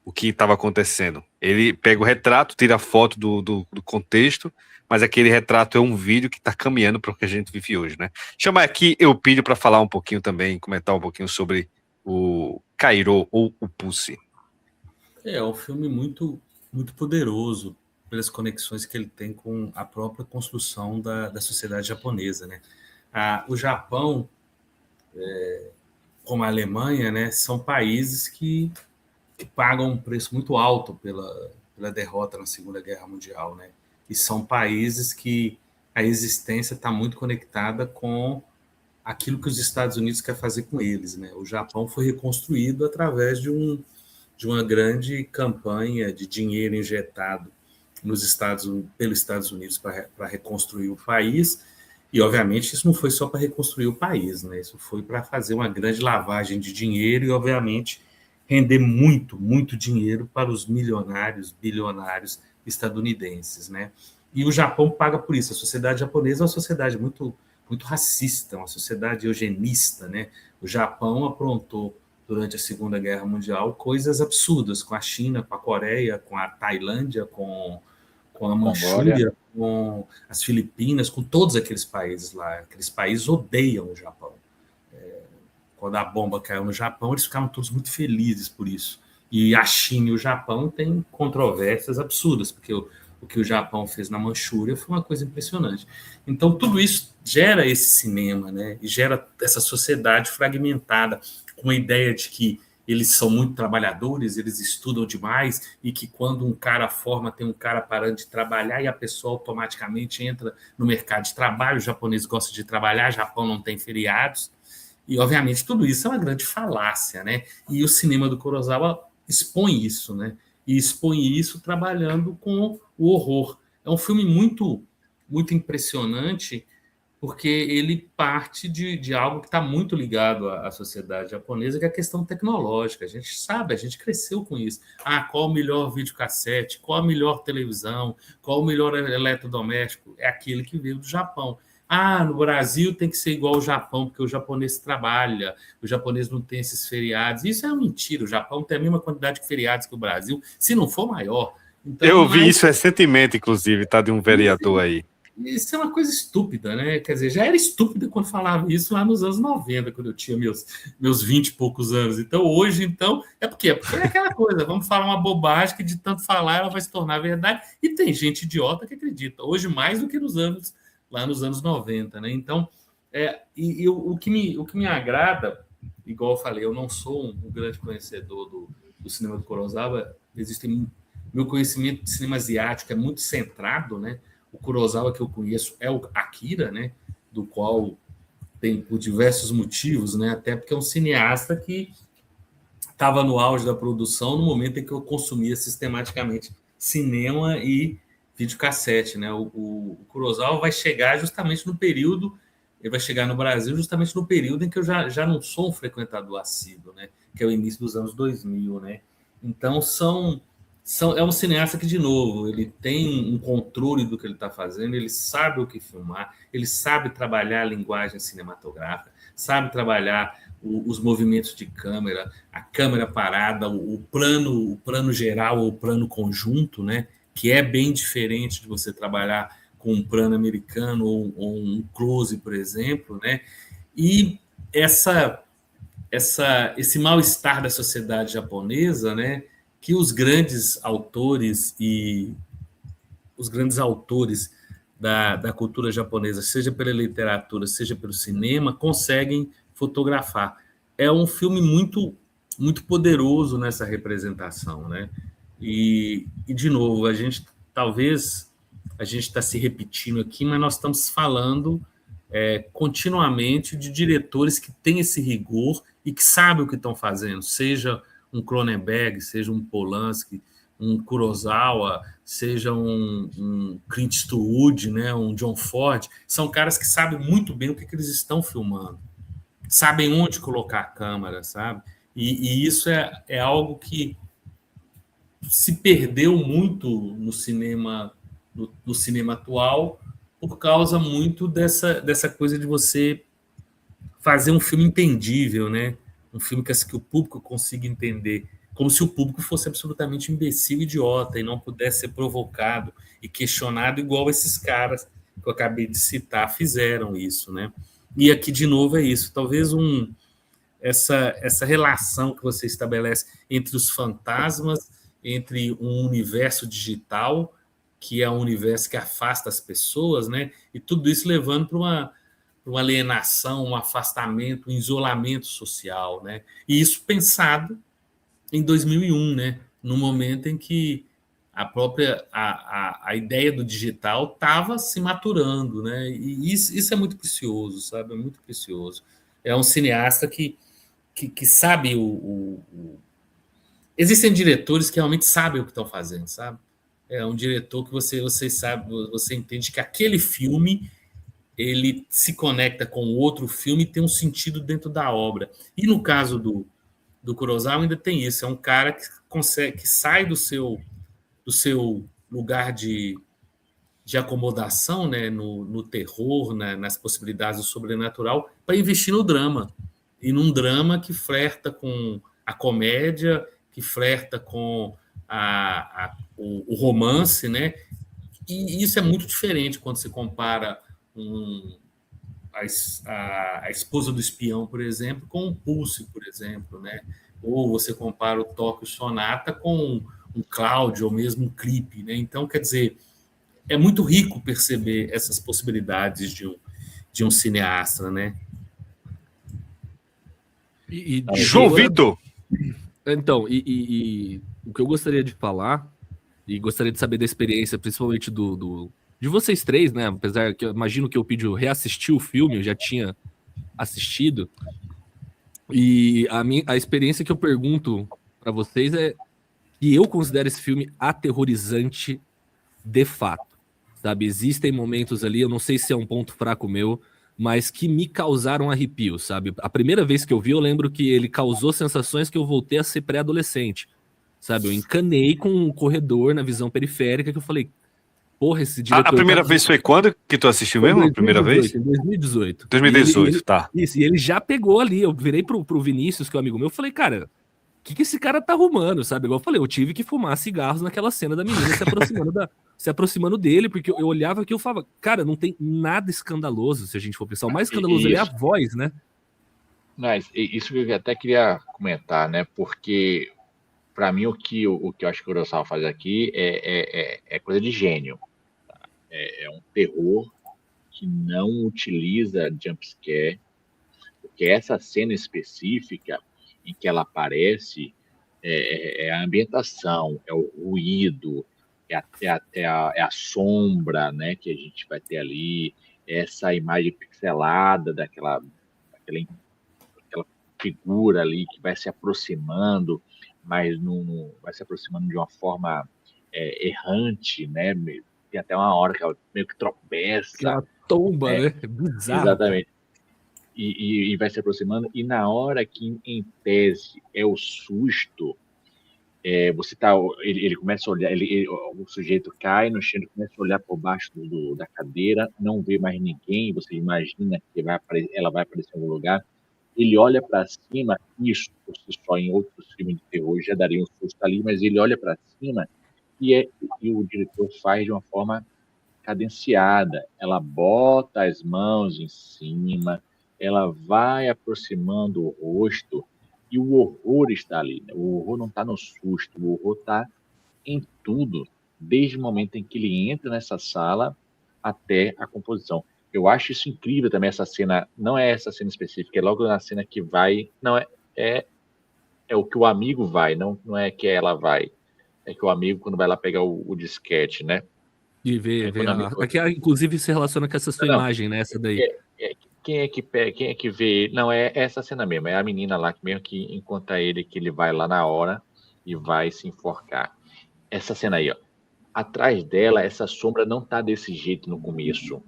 o que estava acontecendo. Ele pega o retrato, tira a foto do contexto, mas aquele retrato é um vídeo que está caminhando para o que a gente vive hoje, né? Chamar aqui Eupídio para falar um pouquinho também, comentar um pouquinho sobre o Kairo ou o Pulse. É um filme muito, muito poderoso pelas conexões que ele tem com a própria construção da sociedade japonesa, né? O Japão, como a Alemanha, né, são países que pagam um preço muito alto pela derrota na Segunda Guerra Mundial, né? E são países que a existência está muito conectada com aquilo que os Estados Unidos quer fazer com eles, né? O Japão foi reconstruído através de uma grande campanha de dinheiro injetado pelos Estados Unidos para reconstruir o país. E, obviamente, isso não foi só para reconstruir o país, né? Isso foi para fazer uma grande lavagem de dinheiro e, obviamente, render muito, muito dinheiro para os milionários, bilionários estadunidenses, né? E o Japão paga por isso. A sociedade japonesa é uma sociedade muito, muito racista, uma sociedade eugenista, né? O Japão aprontou, durante a Segunda Guerra Mundial, coisas absurdas com a China, com a Coreia, com a Tailândia, com a Manchúria, com as Filipinas, com todos aqueles países lá. Aqueles países odeiam o Japão. Quando a bomba caiu no Japão, eles ficaram todos muito felizes por isso. E a China e o Japão têm controvérsias absurdas, porque o que o Japão fez na Manchúria foi uma coisa impressionante. Então, tudo isso gera esse cinema, né? E gera essa sociedade fragmentada, com a ideia de que eles são muito trabalhadores, eles estudam demais, e que quando um cara forma, tem um cara parando de trabalhar e a pessoa automaticamente entra no mercado de trabalho. O japonês gosta de trabalhar, o Japão não tem feriados. E, obviamente, tudo isso é uma grande falácia, né? E o cinema do Kurosawa expõe isso, né? E expõe isso trabalhando com o horror. É um filme muito, muito impressionante, porque ele parte de algo que está muito ligado à sociedade japonesa, que é a questão tecnológica. A gente sabe, a gente cresceu com isso. Ah, qual o melhor videocassete? Qual a melhor televisão? Qual o melhor eletrodoméstico? É aquele que veio do Japão. Ah, no Brasil tem que ser igual ao Japão, porque o japonês trabalha, o japonês não tem esses feriados. Isso é uma mentira. O Japão tem a mesma quantidade de feriados que o Brasil, se não for maior. Então, eu vi isso recentemente, inclusive, tá, de um vereador aí. Isso é uma coisa estúpida, né? Quer dizer, já era estúpida quando falava isso lá nos anos 90, quando eu tinha meus 20 e poucos anos. Então, hoje, é porque é aquela coisa, vamos falar uma bobagem que de tanto falar ela vai se tornar verdade. E tem gente idiota que acredita, hoje mais do que lá nos anos 90, né? Então, o que me agrada, igual eu falei, eu não sou um grande conhecedor do cinema do Kurosawa, meu conhecimento de cinema asiático é muito centrado, né? O Kurosawa que eu conheço é o Akira, né? Do qual tem por diversos motivos, né? Até porque é um cineasta que estava no auge da produção no momento em que eu consumia sistematicamente cinema e videocassete, né? O Kurosawa vai chegar justamente no período, ele vai chegar no Brasil justamente no período em que eu já não sou um frequentador assíduo, né? Que é o início dos anos 2000, né? Então é um cineasta que, de novo, ele tem um controle do que ele está fazendo, ele sabe o que filmar, ele sabe trabalhar a linguagem cinematográfica, sabe trabalhar os movimentos de câmera, a câmera parada, o plano geral ou o plano conjunto, né? Que é bem diferente de você trabalhar com um plano americano ou um close, por exemplo, né? E esse mal-estar da sociedade japonesa, né? Que os grandes autores da cultura japonesa, seja pela literatura, seja pelo cinema, conseguem fotografar. É um filme muito, muito poderoso nessa representação, né? E de novo, talvez a gente está se repetindo aqui, mas nós estamos falando continuamente de diretores que têm esse rigor e que sabem o que estão fazendo, seja um Cronenberg, seja um Polanski, um Kurosawa, seja um Clint Eastwood, né, um John Ford. São caras que sabem muito bem o que eles estão filmando, sabem onde colocar a câmera, sabe? E isso é algo que se perdeu muito no cinema atual, por causa muito dessa coisa de você fazer um filme entendível, né? Um filme que o público consiga entender, como se o público fosse absolutamente imbecil, idiota, e não pudesse ser provocado e questionado igual esses caras que eu acabei de citar fizeram isso, né? E aqui, de novo, é isso. Talvez essa relação que você estabelece entre os fantasmas, entre um universo digital, que é um universo que afasta as pessoas, né? E tudo isso levando para uma alienação, um afastamento, um isolamento social, né? E isso pensado em 2001, né? No momento em que a ideia do digital estava se maturando, né? E isso é muito precioso, sabe? É muito precioso. É um cineasta que sabe Existem diretores que realmente sabem o que estão fazendo, sabe? É um diretor que você sabe, você entende que aquele filme ele se conecta com outro filme e tem um sentido dentro da obra. E no caso do Kurosawa ainda tem isso, é um cara que sai do seu lugar de acomodação, né, no terror, né, nas possibilidades do sobrenatural, para investir no drama. E num drama que flerta com a comédia, que flerta com o romance, né? E isso é muito diferente quando se compara a esposa do espião, por exemplo, com o Pulse, por exemplo, né? ou você compara o Tóquio Sonata com um Cláudio, ou mesmo um clipe, né? Então, quer dizer, é muito rico perceber essas possibilidades de um cineasta, né? João agora, Vitor, então, o que eu gostaria de falar, e gostaria de saber da experiência, principalmente de vocês três, né? Apesar que eu imagino que o Pidio reassistiu o filme, eu já tinha assistido. E a experiência que eu pergunto para vocês é que eu considero esse filme aterrorizante de fato, sabe? Existem momentos ali, eu não sei se é um ponto fraco meu, mas que me causaram arrepio, sabe? A primeira vez que eu vi, eu lembro que ele causou sensações que eu voltei a ser pré-adolescente, sabe? Eu encanei com um corredor na visão periférica que eu falei, porra, esse a diretor primeira vez foi quando que tu assistiu foi em mesmo? A primeira vez? Em 2018. 2018, tá. Isso, e ele já pegou ali, eu virei pro Vinícius, que é um amigo meu, eu falei, cara, o que esse cara tá arrumando, sabe? Igual eu falei, eu tive que fumar cigarros naquela cena da menina se aproximando dele, porque eu olhava aqui e eu falava, cara, não tem nada escandaloso, se a gente for pensar. O mais escandaloso ali é a voz, né? Mas isso que eu até queria comentar, né? Porque, para mim, o que eu acho que o Kurosawa faz aqui é coisa de gênio. É um terror que não utiliza jumpscare, porque essa cena específica em que ela aparece é a ambientação, é o ruído, é a sombra, né, que a gente vai ter ali, essa imagem pixelada daquela figura ali que vai se aproximando, mas vai se aproximando de uma forma errante, né? Tem até uma hora que ela meio que tropeça. Aquela tomba, né? É bizarro. Exatamente. E vai se aproximando, e na hora que, em tese, é o susto, você tá, ele começa a olhar, o sujeito cai no chão, ele começa a olhar por baixo da cadeira, não vê mais ninguém, você imagina que ela vai aparecer em algum lugar, ele olha para cima, isso por si só em outros filmes de terror já daria um susto ali, mas ele olha para cima e o diretor faz de uma forma cadenciada. Ela bota as mãos em cima, ela vai aproximando o rosto e o horror está ali. Né? O horror não está no susto, o horror está em tudo, desde o momento em que ele entra nessa sala até a composição. Eu acho isso incrível também, essa cena, não é essa cena específica, é logo na cena que vai, não é o que o amigo vai, não é que ela vai, é que o amigo quando vai lá pegar o disquete, né? De ver. Aqui, inclusive, se relaciona com essa sua imagem, né? Essa daí. Quem é que vê? Não, é essa cena mesmo, é a menina lá que mesmo que encontra ele, que ele vai lá na hora e vai se enforcar. Essa cena aí, ó. Atrás dela, essa sombra não tá desse jeito no começo.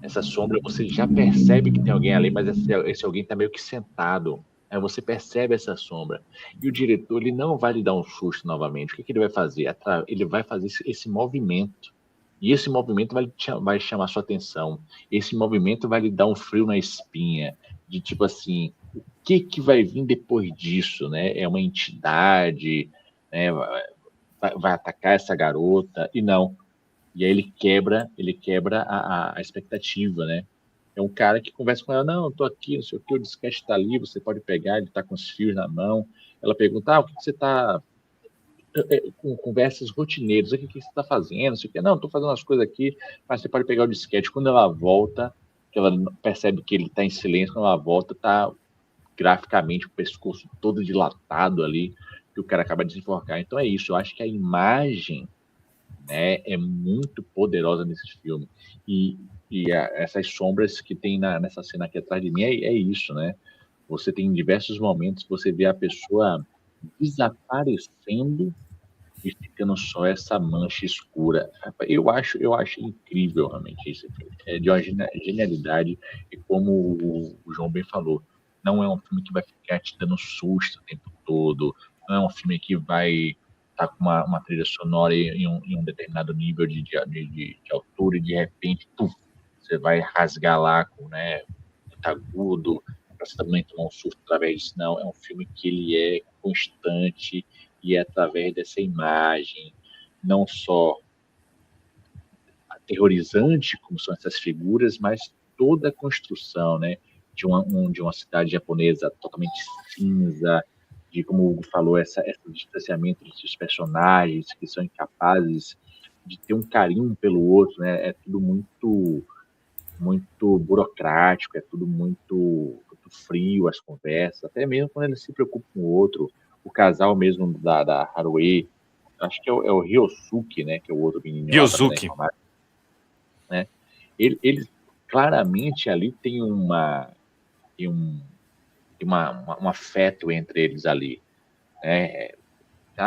Essa sombra, você já percebe que tem alguém ali, mas esse alguém tá meio que sentado. Aí você percebe essa sombra. E o diretor, ele não vai lhe dar um susto novamente. O que ele vai fazer? Ele vai fazer esse movimento. E esse movimento vai chamar sua atenção. Esse movimento vai lhe dar um frio na espinha. De tipo assim, o que vai vir depois disso, né? É uma entidade, né? Vai atacar essa garota, e não. E aí ele quebra a expectativa, né? É um cara que conversa com ela, não, eu tô aqui, não sei o que, o disquete tá ali, você pode pegar, ele tá com os fios na mão. Ela pergunta, o que você tá... com conversas rotineiras, o que você tá fazendo, não sei o que, não, tô fazendo umas coisas aqui, mas você pode pegar o disquete. Quando ela volta, ela percebe que ele tá em silêncio, quando ela volta, tá graficamente o pescoço todo dilatado ali, que o cara acaba de se enforcar. Então é isso, eu acho que a imagem, né, é muito poderosa nesse filme. E essas sombras que tem nessa cena aqui atrás de mim é isso, né? Você tem diversos momentos que você vê a pessoa desaparecendo e ficando só essa mancha escura. Eu acho incrível realmente isso. É de uma genialidade, e como o João bem falou, não é um filme que vai ficar te dando susto o tempo todo, não é um filme que vai estar com uma trilha sonora em um determinado nível de altura e de repente você vai rasgar lá com, né, muito agudo, para você também tomar um susto através disso. Não, é um filme que ele é constante e é através dessa imagem, não só aterrorizante, como são essas figuras, mas toda a construção, né, de uma cidade japonesa totalmente cinza, de como o Hugo falou, esse distanciamento dos personagens que são incapazes de ter um carinho pelo outro, né? É tudo muito burocrático, é tudo muito frio as conversas, até mesmo quando ele se preocupa com o outro. O casal mesmo da Haruhi, acho que é o Ryosuke, né? Que é o outro menininho lá também da Ryosuke. informática, né? Ele claramente ali tem um afeto entre eles ali, né?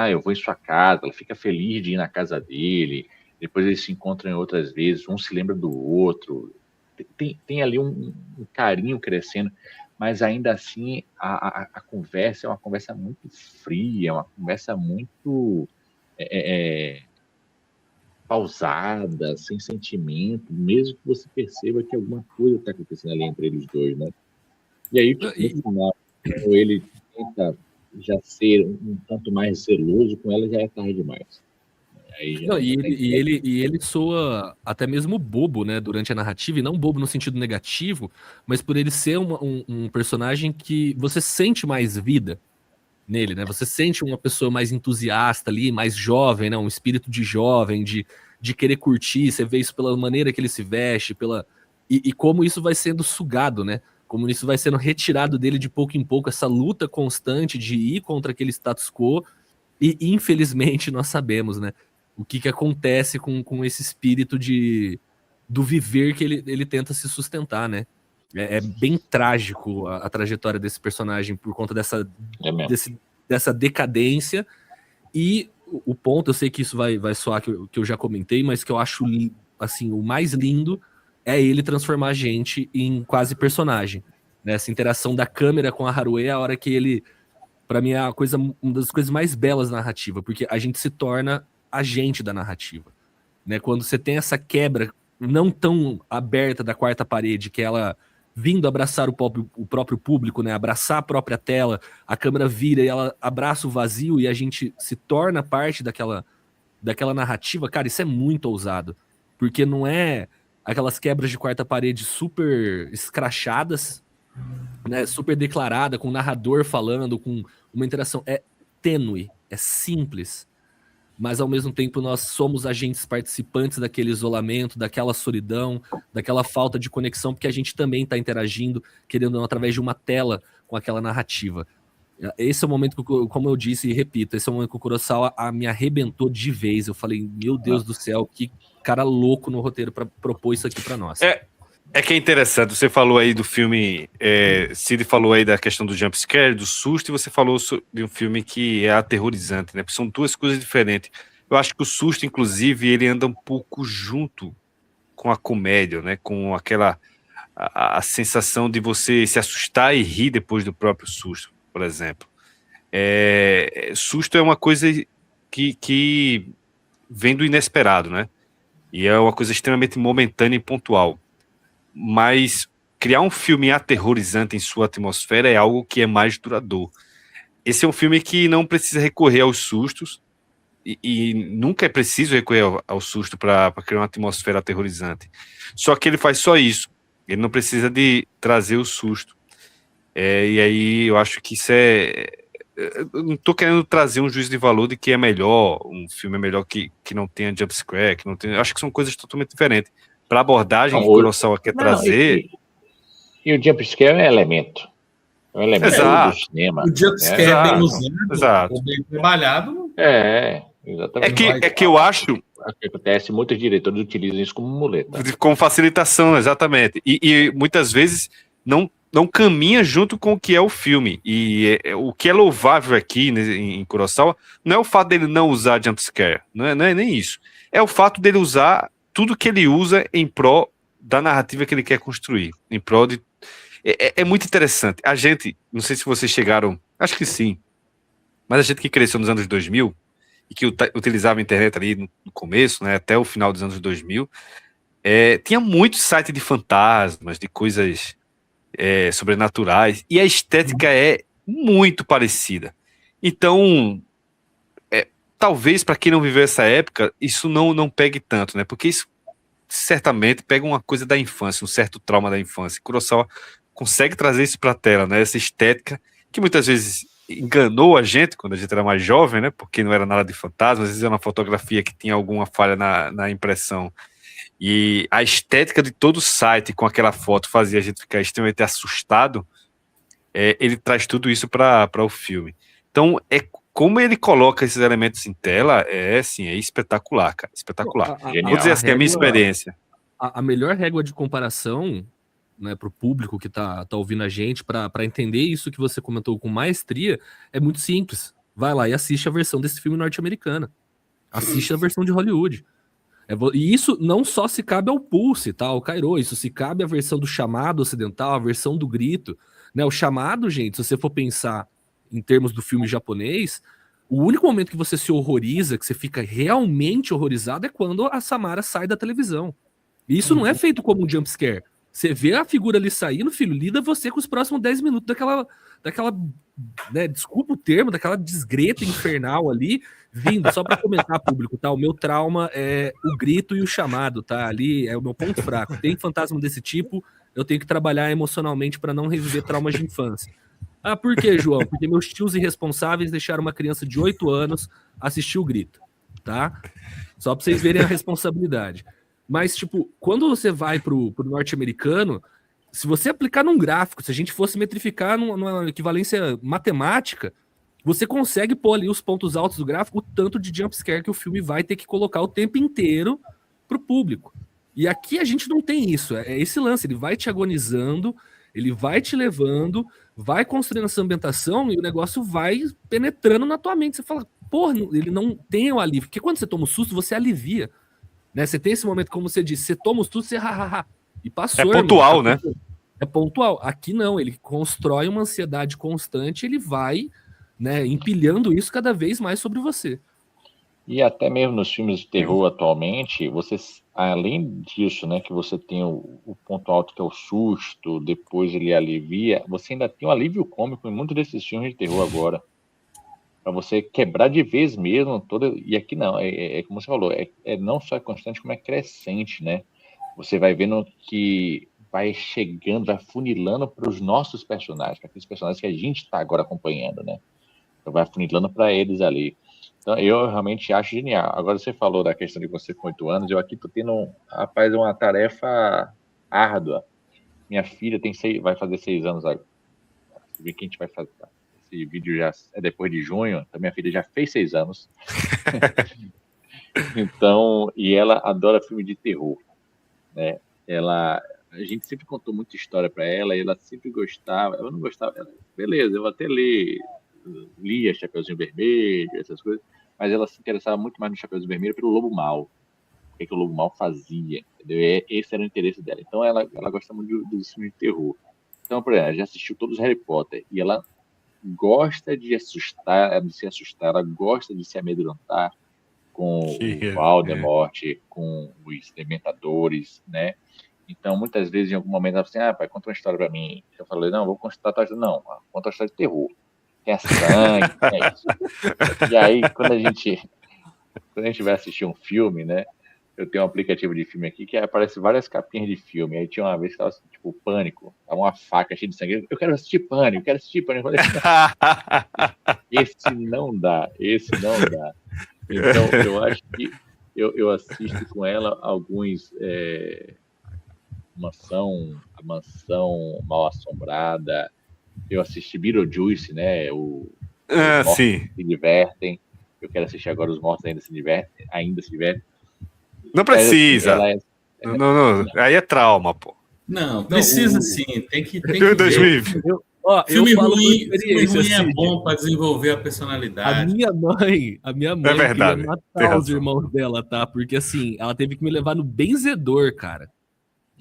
Eu vou em sua casa, ela fica feliz de ir na casa dele, depois eles se encontram em outras vezes, um se lembra do outro, tem ali um carinho crescendo, mas ainda assim a conversa é uma conversa muito fria, é uma conversa muito pausada, sem sentimento, mesmo que você perceba que alguma coisa está acontecendo ali entre eles dois, né? E aí, no final, ele tenta já ser um tanto mais zeloso com ela, já é tarde demais. Aí Não, ele soa até mesmo bobo, né, durante a narrativa, e não bobo no sentido negativo, mas por ele ser um personagem que você sente mais vida nele, né? Você sente uma pessoa mais entusiasta ali, mais jovem, né? Um espírito de jovem, de querer curtir, você vê isso pela maneira que ele se veste, e como isso vai sendo sugado, né? Como isso vai sendo retirado dele de pouco em pouco, essa luta constante de ir contra aquele status quo, e infelizmente nós sabemos, né? O que acontece com esse espírito do viver que ele tenta se sustentar, né? É bem trágico a trajetória desse personagem por conta dessa decadência. E o ponto, eu sei que isso vai soar que eu já comentei, mas que eu acho assim, o mais lindo é ele transformar a gente em quase personagem. Né? Essa interação da câmera com a Haruhi é a hora que ele, pra mim, é uma das coisas mais belas da narrativa, porque a gente se torna agente da narrativa. Né? Quando você tem essa quebra não tão aberta da quarta parede, que ela vindo abraçar o próprio público, né? Abraçar a própria tela, a câmera vira e ela abraça o vazio e a gente se torna parte daquela narrativa, cara, isso é muito ousado, porque não é aquelas quebras de quarta parede super escrachadas, né? Super declarada, com o narrador falando, com uma interação, é tênue, é simples, mas ao mesmo tempo nós somos agentes participantes daquele isolamento, daquela solidão, daquela falta de conexão, porque a gente também está interagindo, querendo ou não, através de uma tela com aquela narrativa. Esse é o momento que, como eu disse e repito, esse é o momento que o Kurosawa me arrebentou de vez. Eu falei, meu Deus do céu, que cara louco no roteiro para propor isso aqui para nós. É que é interessante, você falou aí do filme, Cid falou aí da questão do jumpscare, do susto, e você falou de um filme que é aterrorizante, né? Porque são duas coisas diferentes. Eu acho que o susto, inclusive, ele anda um pouco junto com a comédia, né? Com aquela a sensação de você se assustar e rir depois do próprio susto, por exemplo. Susto é uma coisa que vem do inesperado, né? E é uma coisa extremamente momentânea e pontual. Mas criar um filme aterrorizante em sua atmosfera é algo que é mais duradouro. Esse é um filme que não precisa recorrer aos sustos, e nunca é preciso recorrer ao susto para criar uma atmosfera aterrorizante. Só que ele faz só isso, ele não precisa de trazer o susto. E aí eu acho que isso eu não estou querendo trazer um juízo de valor de que é melhor, um filme é melhor que não tenha jumpscare, que não tenha. Eu acho que são coisas totalmente diferentes. Para a abordagem que o Kurosawa quer trazer. E o jumpscare é elemento. É um elemento do cinema. O jumpscare é bem usado, bem trabalhado. Exatamente. É que eu acho. O que acontece, muitos diretores utilizam isso como muleta. Como facilitação, exatamente. E muitas vezes não caminha junto com o que é o filme. E o que é louvável aqui em Kurosawa não é o fato dele não usar jumpscare. Não é nem isso. É o fato dele usar tudo que ele usa em prol da narrativa que ele quer construir. Em prol de... É muito interessante. A gente, não sei se vocês chegaram, acho que sim, mas a gente que cresceu nos anos 2000 e que utilizava a internet ali no começo, né, até o final dos anos 2000, tinha muito site de fantasmas, de coisas sobrenaturais, e a estética é muito parecida. Então, talvez para quem não viveu essa época, isso não pegue tanto, né? Porque isso certamente pega uma coisa da infância, um certo trauma da infância. Kurosawa consegue trazer isso para a tela, né? Essa estética que muitas vezes enganou a gente quando a gente era mais jovem, né? Porque não era nada de fantasma, às vezes era uma fotografia que tinha alguma falha na impressão. E a estética de todo o site com aquela foto fazia a gente ficar extremamente assustado. Ele traz tudo isso para o filme. Então, como ele coloca esses elementos em tela, é espetacular, cara. Espetacular. Vou dizer assim, a minha experiência. A melhor régua de comparação, né, para o público que tá ouvindo a gente, para entender isso que você comentou com maestria, é muito simples. Vai lá e assiste a versão desse filme norte-americana. Assiste a versão de Hollywood. E isso não só se cabe ao Pulse, tá? Ao Kairo, isso se cabe à versão do Chamado ocidental, a versão do Grito. Né? O Chamado, gente, se você for pensar em termos do filme japonês, o único momento que você se horroriza, que você fica realmente horrorizado, é quando a Samara sai da televisão. E isso não é feito como um jumpscare. Você vê a figura ali saindo, filho, lida você com os próximos 10 minutos daquela né, desculpa o termo, daquela desgreta infernal ali, vindo, só para comentar, público, tá? O meu trauma é o Grito e o Chamado, tá? Ali é o meu ponto fraco. Tem fantasma desse tipo, eu tenho que trabalhar emocionalmente para não reviver traumas de infância. Ah, por quê, João? Porque meus tios irresponsáveis deixaram uma criança de 8 anos assistir o Grito, tá? Só para vocês verem a responsabilidade. Mas, tipo, quando você vai pro norte-americano, se você aplicar num gráfico, se a gente fosse metrificar numa equivalência matemática, você consegue pôr ali os pontos altos do gráfico, o tanto de jumpscare que o filme vai ter que colocar o tempo inteiro pro público. E aqui a gente não tem isso, é esse lance, ele vai te agonizando, ele vai te levando, vai construindo essa ambientação e o negócio vai penetrando na tua mente. Você fala, porra, ele não tem o alívio, porque quando você toma um susto, você alivia. Né? Você tem esse momento, como você disse, você toma um susto, você ha. E passou. É pontual, irmão, né? É pontual. Aqui não, ele constrói uma ansiedade constante, ele vai, né, empilhando isso cada vez mais sobre você. E até mesmo nos filmes de terror atualmente, você, além disso, né, que você tem o ponto alto que é o susto, depois ele alivia, você ainda tem um alívio cômico em muitos desses filmes de terror agora. Para você quebrar de vez mesmo toda. E aqui não, como você falou, não só é constante, como é crescente, né? Você vai vendo que vai chegando, vai funilando para os nossos personagens, para aqueles personagens que a gente está agora acompanhando, né? Então vai funilando para eles ali. Então eu realmente acho genial. Agora você falou da questão de você com 8 anos, eu aqui tô tendo, rapaz, uma tarefa árdua. Minha filha vai fazer 6 anos agora. Deixa eu ver o que a gente vai fazer. Esse vídeo já é depois de junho, então minha filha já fez 6 anos. Então, e ela adora filme de terror, né? A gente sempre contou muita história para ela e ela sempre gostava. Eu não gostava, beleza, eu até lia Chapeuzinho Vermelho, essas coisas, mas ela se interessava muito mais no Chapeuzinho Vermelho pelo Lobo Mau. O que o Lobo Mau fazia, entendeu? Esse era o interesse dela. Então ela gosta muito dos filmes de terror. Então, por exemplo, ela já assistiu todos os Harry Potter e ela gosta de se assustar, ela gosta de se amedrontar com o Voldemort, com os Dementadores, né? Então, muitas vezes, em algum momento, ela fala assim, pai, conta uma história pra mim. Eu falei, não, vou contar a história. Não, conta uma história de terror. Tem sangue, tem isso. E aí, quando a gente vai assistir um filme, né? Eu tenho um aplicativo de filme aqui que aparece várias capinhas de filme. Aí tinha uma vez que tava assim, tipo, Pânico. Tava uma faca cheia de sangue. Eu quero assistir Pânico, Esse não dá. Então, eu acho que eu assisto com ela alguns... A Mansão Mal Assombrada. Eu assisti Beetlejuice, né? Os Mortos sim. Se Divertem. Eu quero assistir agora Os Mortos Ainda Se Divertem. Não precisa. Não. Aí é trauma, pô. Não, precisa sim. Tem que 2020. Filme ruim é bom para desenvolver a personalidade. A minha mãe verdade, queria matar os irmãos dela, tá? Porque assim, ela teve que me levar no benzedor, cara.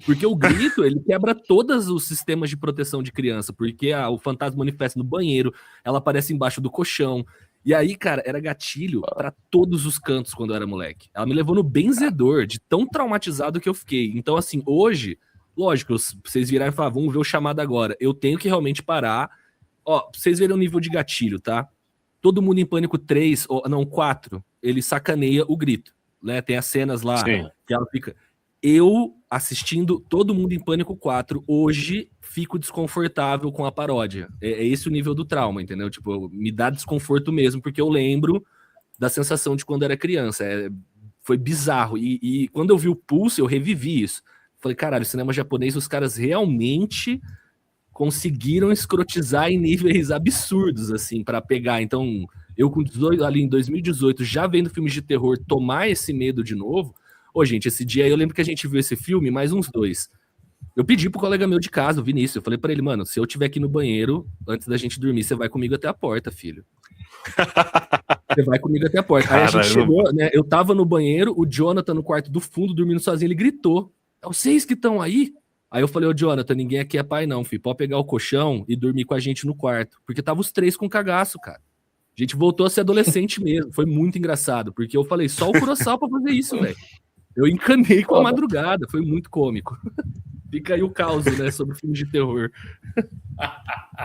Porque o Grito, ele quebra todos os sistemas de proteção de criança, porque o fantasma manifesta no banheiro, ela aparece embaixo do colchão. E aí, cara, era gatilho pra todos os cantos quando eu era moleque. Ela me levou no benzedor, de tão traumatizado que eu fiquei. Então, assim, hoje, lógico, vocês virarem e falar, vamos ver o Chamado agora. Eu tenho que realmente parar. Ó, pra vocês verem o nível de gatilho, tá? Todo Mundo em Pânico 4, ele sacaneia o Grito, né? Tem as cenas lá que ela fica... eu, assistindo Todo Mundo em Pânico 4, hoje fico desconfortável com a paródia. É esse o nível do trauma, entendeu? Tipo, me dá desconforto mesmo, porque eu lembro da sensação de quando era criança. Foi bizarro. E quando eu vi o Pulse, eu revivi isso. Falei, caralho, o cinema japonês, os caras realmente conseguiram escrotizar em níveis absurdos, assim, para pegar. Então, eu com 18, ali em 2018, já vendo filmes de terror, tomar esse medo de novo. Ô, gente, esse dia aí eu lembro que a gente viu esse filme, mais uns 2. Eu pedi pro colega meu de casa, o Vinícius, eu falei pra ele, mano, se eu tiver aqui no banheiro, antes da gente dormir, você vai comigo até a porta, filho. Você vai comigo até a porta. Aí a gente chegou, né, eu tava no banheiro, o Jonathan no quarto do fundo, dormindo sozinho, ele gritou, é vocês que estão aí? Aí eu falei, ô Jonathan, ninguém aqui é pai não, filho, pode pegar o colchão e dormir com a gente no quarto, porque tava os 3 com cagaço, cara. A gente voltou a ser adolescente mesmo, foi muito engraçado, porque eu falei, só o Kurosawa pra fazer isso, velho. Eu encanei com a madrugada, foi muito cômico. Fica aí o caos, né, sobre filmes de terror.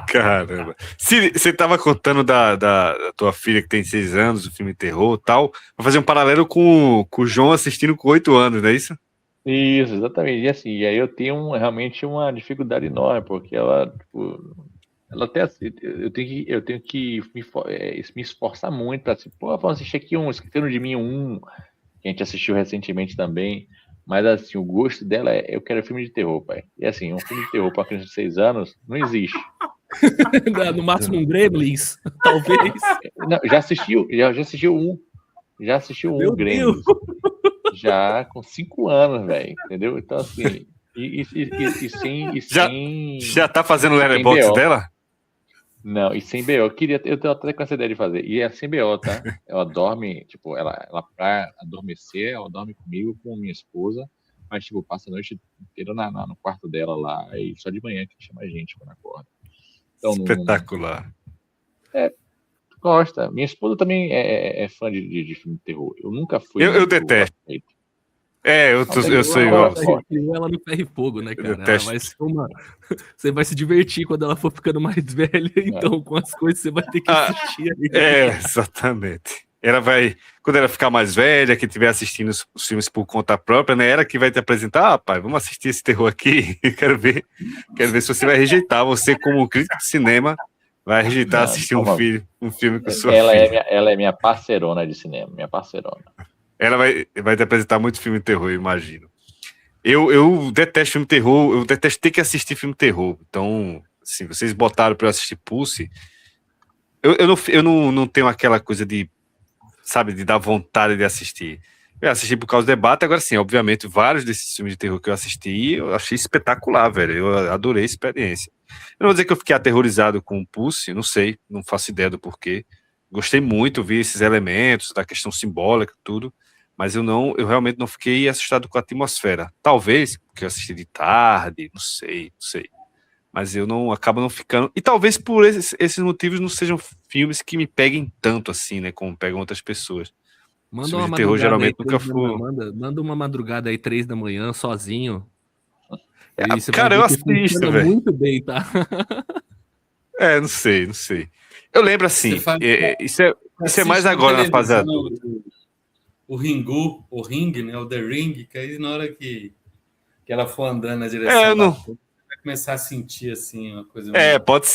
Caramba. Você tava contando da tua filha que tem 6 anos, o filme terror e tal. Vou fazer um paralelo com o João assistindo com 8 anos, não é isso? Isso, exatamente. E assim, e aí eu tenho realmente uma dificuldade enorme, porque ela, tipo, ela até assim, eu tenho que me esforçar muito para assim, pô, vamos assistir aqui Esqueceram de Mim que a gente assistiu recentemente também. Mas assim, o gosto dela eu quero filme de terror, pai. E assim, um filme de terror para criança de 6 anos não existe. No máximo um Gremlins, talvez. Não, já assistiu um. Já assistiu um Meu Gremlins. Já com 5 anos, velho. Entendeu? Então, assim. Já tá fazendo o letterbox dela? Não, e sem BO. Eu tenho até com essa ideia de fazer. E é sem BO, tá? Ela dorme, tipo, ela pra adormecer, ela dorme comigo, com minha esposa, mas, tipo, passa a noite inteira no quarto dela lá, e só de manhã que chama a gente quando acorda. Então, espetacular. Gosta. Minha esposa também é fã de filme de terror. Eu nunca fui. Eu detesto. Eu sou igual. Ela no ferro e fogo, né, cara? Você vai se divertir quando ela for ficando mais velha, então com as coisas você vai ter que assistir. Exatamente. Ela vai, quando ela ficar mais velha, que estiver assistindo os filmes por conta própria, né? Ela que vai te apresentar, pai, vamos assistir esse terror aqui. Quero ver se você vai rejeitar. Você, como crítico de cinema, vai rejeitar assistir um filme com sua filha. Ela é minha parceirona de cinema, minha parceirona. Ela vai te apresentar muito filme de terror, eu imagino. Eu detesto filme de terror, eu detesto ter que assistir filme de terror. Então, assim, vocês botaram para eu assistir Pulse. Eu não tenho aquela coisa de, sabe, de dar vontade de assistir. Eu assisti por causa do debate, agora sim, obviamente, vários desses filmes de terror que eu assisti, eu achei espetacular, velho. Eu adorei a experiência. Eu não vou dizer que eu fiquei aterrorizado com o Pulse, não sei, não faço ideia do porquê. Gostei muito, vi esses elementos, da questão simbólica, tudo. Mas eu realmente não fiquei assustado com a atmosfera. Talvez, porque eu assisti de tarde, não sei. Mas eu acabo não ficando. E talvez por esses motivos não sejam filmes que me peguem tanto assim, né? Como pegam outras pessoas. Manda uma terror, madrugada geralmente aí, nunca foi. manda uma madrugada aí, 3 da manhã, sozinho. Cara, eu assisto, velho. Muito bem, tá? Não sei. Eu lembro assim, isso é mais agora na fase adulta. O Ringu, o Ring, né? O The Ring, que aí na hora que ela for andando na direção vai começar a sentir assim uma coisa. Pode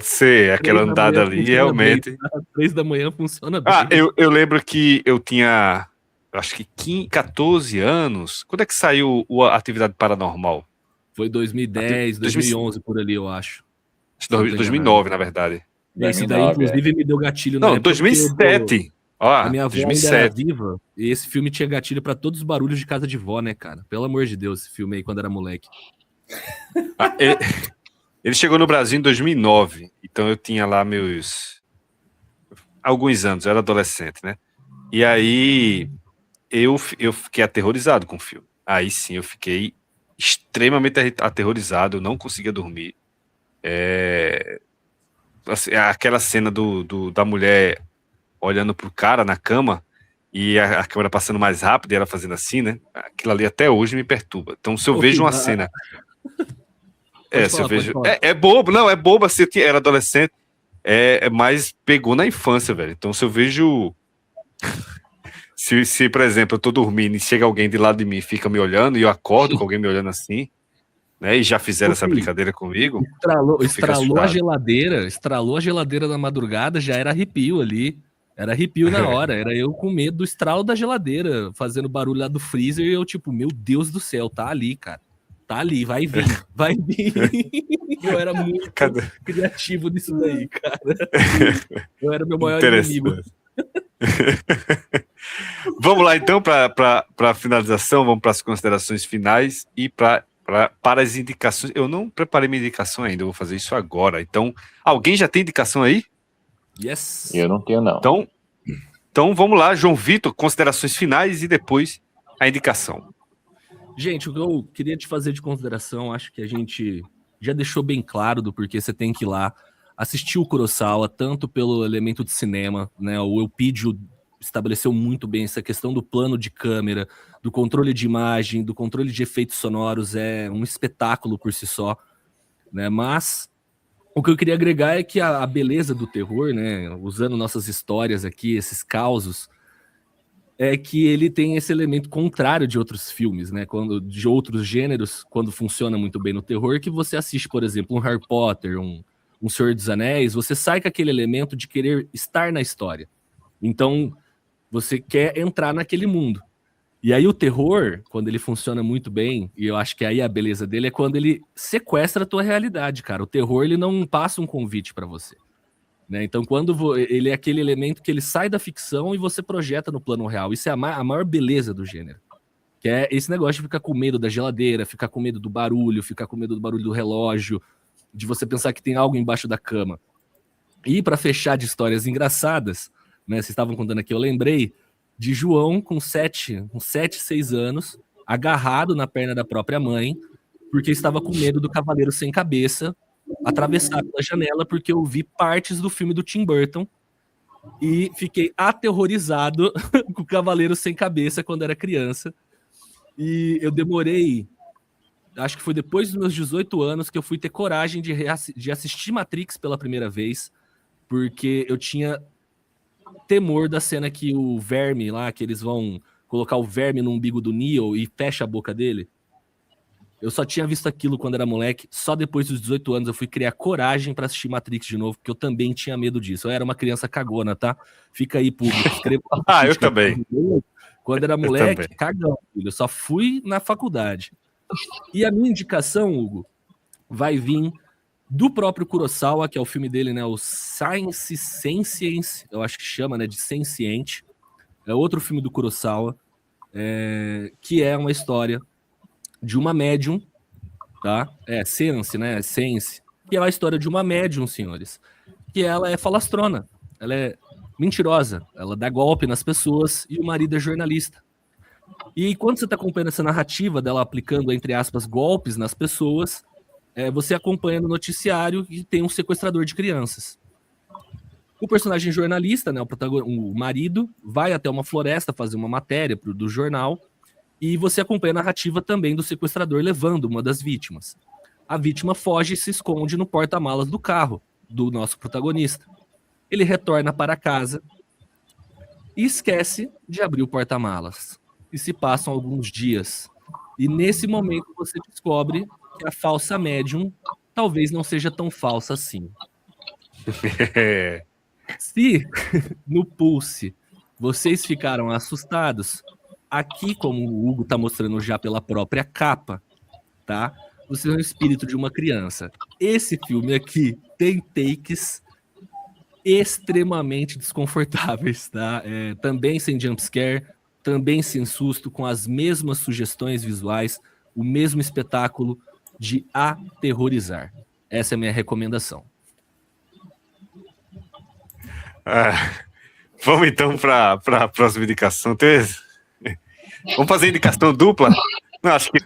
ser. Aquela andada ali, realmente. Bem, 3 da manhã funciona bem. Eu lembro que eu tinha, acho que 14 anos. Quando é que saiu a Atividade Paranormal? Foi 2010, 2011, por ali, eu acho. 2009, na verdade. Esse daí, inclusive, me deu gatilho na época. Não, 2007. A minha avó 2007. ainda era viva, e esse filme tinha gatilho pra todos os barulhos de casa de vó, né, cara? Pelo amor de Deus, esse filme aí, quando era moleque. Ele chegou no Brasil em 2009, então eu tinha lá alguns anos, eu era adolescente, né? E aí eu fiquei aterrorizado com o filme. Aí sim, eu fiquei extremamente aterrorizado, eu não conseguia dormir. Assim, aquela cena da mulher olhando pro cara na cama e a câmera passando mais rápido e ela fazendo assim, né? Aquilo ali até hoje me perturba. Então, se eu vejo uma cena... É bobo, não, é bobo assim, eu era adolescente, mas pegou na infância, velho. Então, se eu vejo Se, por exemplo, eu tô dormindo e chega alguém de lado de mim e fica me olhando, e eu acordo com alguém me olhando assim, né? E já fizeram essa brincadeira comigo. Estralou a geladeira na madrugada, já era arrepio ali. Era arrepio na hora, era eu com medo do estralo da geladeira, fazendo barulho lá do freezer, e eu tipo, meu Deus do céu, tá ali, cara. Tá ali, vai vir, vai vir. Eu era muito criativo nisso daí, cara. Eu era meu maior inimigo. Vamos lá, então, para a finalização, vamos para as considerações finais e para as indicações. Eu não preparei minha indicação ainda, eu vou fazer isso agora. Então, alguém já tem indicação aí? Yes. Eu não tenho, não. Então vamos lá, João Vitor, considerações finais e depois a indicação. Gente, o que eu queria te fazer de consideração, acho que a gente já deixou bem claro do porquê você tem que ir lá assistir o Kurosawa, tanto pelo elemento de cinema, né? O Elpidio estabeleceu muito bem essa questão do plano de câmera, do controle de imagem, do controle de efeitos sonoros, é um espetáculo por si só, né? Mas o que eu queria agregar é que a beleza do terror, né, usando nossas histórias aqui, esses causos, é que ele tem esse elemento contrário de outros filmes, né, de outros gêneros, quando funciona muito bem no terror, que você assiste, por exemplo, um Harry Potter, um Senhor dos Anéis, você sai com aquele elemento de querer estar na história. Então, você quer entrar naquele mundo. E aí o terror, quando ele funciona muito bem, e eu acho que aí a beleza dele é quando ele sequestra a tua realidade, cara. O terror, ele não passa um convite pra você, né? Então, quando ele é aquele elemento que ele sai da ficção e você projeta no plano real. Isso é a maior beleza do gênero. Que é esse negócio de ficar com medo da geladeira, ficar com medo do barulho, ficar com medo do barulho do relógio, de você pensar que tem algo embaixo da cama. E para fechar de histórias engraçadas, né? Vocês estavam contando aqui, eu lembrei de João com 7, 6 anos, agarrado na perna da própria mãe, porque estava com medo do Cavaleiro Sem Cabeça atravessar pela janela, porque eu vi partes do filme do Tim Burton e fiquei aterrorizado com o Cavaleiro Sem Cabeça quando era criança. E eu demorei, acho que foi depois dos meus 18 anos que eu fui ter coragem de assistir Matrix pela primeira vez, porque eu tinha temor da cena que o verme lá, que eles vão colocar o verme no umbigo do Neo e fecha a boca dele. Eu só tinha visto aquilo quando era moleque, só depois dos 18 anos eu fui criar coragem pra assistir Matrix de novo, porque eu também tinha medo disso. Eu era uma criança cagona, tá? Fica aí, público. Eu também. Quando era moleque, cagão, filho. Eu só fui na faculdade. E a minha indicação, Hugo, vai vir do próprio Kurosawa, que é o filme dele, né, o Science, eu acho que chama, né, de Senciente. É outro filme do Kurosawa, que é uma história de uma médium, tá? Sense, né, Sense, que é a história de uma médium, senhores, que ela é falastrona, ela é mentirosa, ela dá golpe nas pessoas e o marido é jornalista. E quando você está acompanhando essa narrativa dela aplicando, entre aspas, golpes nas pessoas, você acompanha no noticiário que tem um sequestrador de crianças. O personagem jornalista, né, o marido, vai até uma floresta fazer uma matéria do jornal e você acompanha a narrativa também do sequestrador levando uma das vítimas. A vítima foge e se esconde no porta-malas do carro do nosso protagonista. Ele retorna para casa e esquece de abrir o porta-malas. E se passam alguns dias. E nesse momento você descobre que a falsa médium talvez não seja tão falsa assim. Se no Pulse vocês ficaram assustados, aqui, como o Hugo tá mostrando já pela própria capa, tá? Você é o espírito de uma criança. Esse filme aqui tem takes extremamente desconfortáveis, tá? Também sem jumpscare, também sem susto, com as mesmas sugestões visuais, o mesmo espetáculo de aterrorizar. Essa é a minha recomendação. Vamos então para a próxima indicação. Vamos fazer indicação dupla? Não, acho que...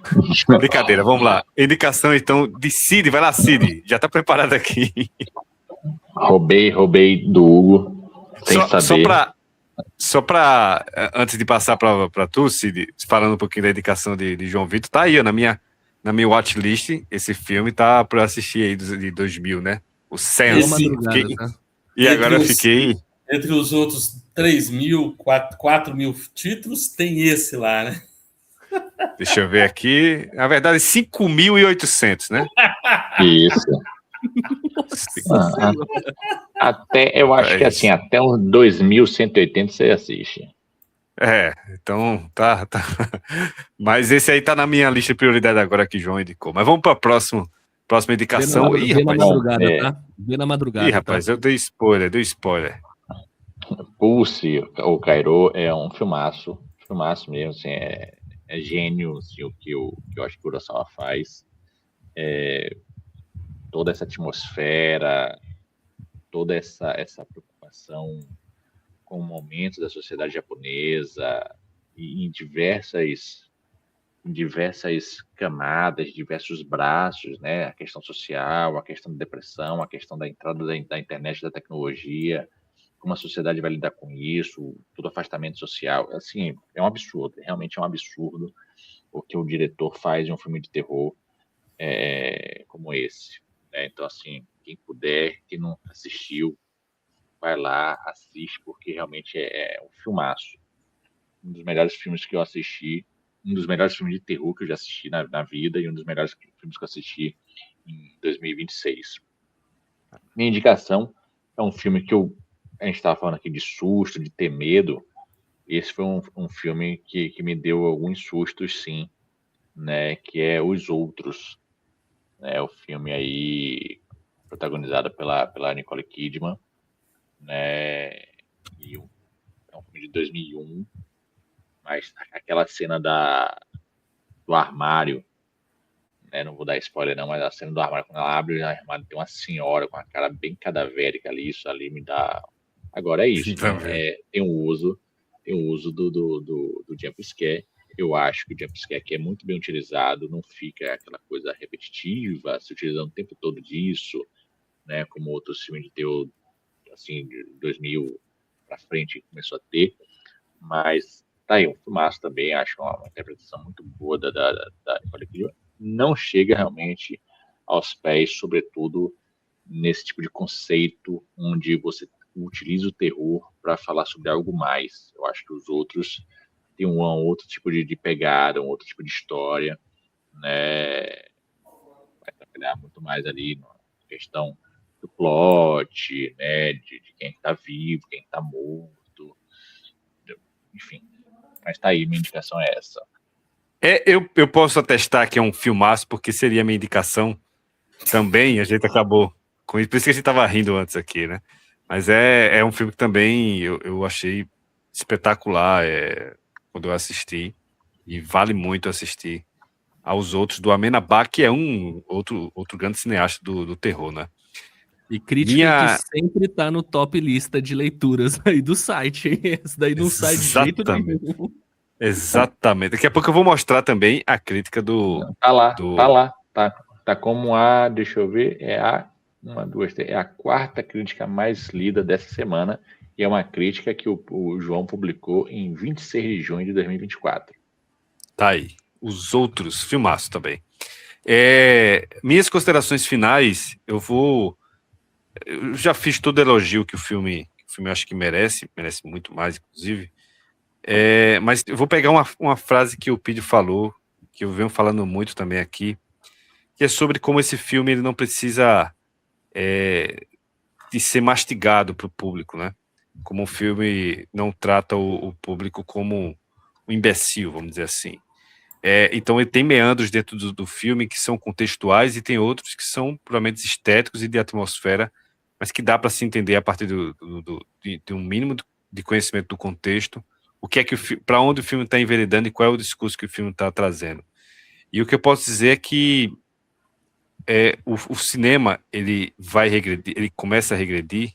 Brincadeira, vamos lá. Indicação então de Cid. Vai lá, Cid. Já está preparado aqui. Roubei do Hugo. Sem saber. Só para antes de passar para tu, Cid, falando um pouquinho da indicação de João Vitor, tá aí ó, na minha watchlist, esse filme tá para assistir aí de 2000, né? O Sense. E agora eu fiquei... Entre os outros 3 mil, 4 mil títulos, tem esse lá, né? Deixa eu ver aqui. Na verdade, 5.800, né? Isso. Nossa Até, eu acho que assim, até uns 2.180 você assiste. Então tá. Mas esse aí tá na minha lista de prioridade agora que o João indicou. Mas vamos para próxima indicação. Vê na madrugada, Bom, tá? Vê na madrugada. Ih, rapaz, eu dei spoiler. Pulse, ou Cairo, é um filmaço mesmo, assim, é gênio assim, o que eu acho que o Kurosawa faz. Toda essa atmosfera, toda essa preocupação com o momento da sociedade japonesa e em diversas camadas, diversos braços, né? A questão social, a questão da depressão, a questão da entrada da internet, da tecnologia, como a sociedade vai lidar com isso, todo afastamento social. Assim, é um absurdo, realmente é um absurdo o que o diretor faz em um filme de terror como esse. Né? Então, assim, quem puder, quem não assistiu, vai lá, assiste, porque realmente é um filmaço. Um dos melhores filmes que eu assisti, um dos melhores filmes de terror que eu já assisti na vida e um dos melhores filmes que eu assisti em 2026. Minha indicação é um filme que a gente estava falando aqui de susto, de ter medo. Esse foi um filme que me deu alguns sustos, sim, né? Que é Os Outros, né? O filme aí protagonizado pela Nicole Kidman, né? E é um filme de 2001, mas aquela cena do armário, né? Não vou dar spoiler não, mas a cena do armário, quando ela abre o armário, tem uma senhora com a cara bem cadavérica ali, isso ali me dá... Agora é isso, né? Tem um uso do jump scare. Eu acho que o jump scare aqui é muito bem utilizado, não fica aquela coisa repetitiva, se utilizando o tempo todo disso, né? Como outros filmes de terror, assim, de 2000 para frente começou a ter, mas tá aí, um filmaço também, acho uma interpretação muito boa da Nicole Kidman. Não chega realmente aos pés, sobretudo nesse tipo de conceito onde você utiliza o terror para falar sobre algo mais. Eu acho que os outros têm um outro tipo de pegada, um outro tipo de história, né? Vai trabalhar muito mais ali na questão do plot, né? De quem está vivo, quem está morto, enfim. Mas tá aí, minha indicação é essa. Eu posso atestar que é um filmaço, porque seria a minha indicação também. A gente acabou com isso, por isso que a gente tava rindo antes aqui, né? Mas é um filme que também eu achei espetacular quando eu assisti, e vale muito assistir aos outros, do Amenábar, que é um outro grande cineasta do terror, né? E crítica que sempre tá no top lista de leituras aí do site, hein? Esse daí não sai de jeito nenhum. Exatamente. Daqui a pouco eu vou mostrar também a crítica do... Tá lá. Tá como deixa eu ver, é a quarta crítica mais lida dessa semana, e é uma crítica que o João publicou em 26 de junho de 2024. Tá aí. Os outros, filmaço também. Minhas considerações finais, eu já fiz todo elogio que o filme acho que merece muito mais, inclusive. Mas eu vou pegar uma frase que o Pídio falou, que eu venho falando muito também aqui, que é sobre como esse filme ele não precisa de ser mastigado para o público, né? Como o filme não trata o público como um imbecil, vamos dizer assim. Então ele tem meandros dentro do filme que são contextuais e tem outros que são puramente estéticos e de atmosfera, mas que dá para se entender a partir de um mínimo de conhecimento do contexto, para onde o filme está enveredando e qual é o discurso que o filme está trazendo. E o que eu posso dizer é que o cinema ele vai regredir, ele começa a regredir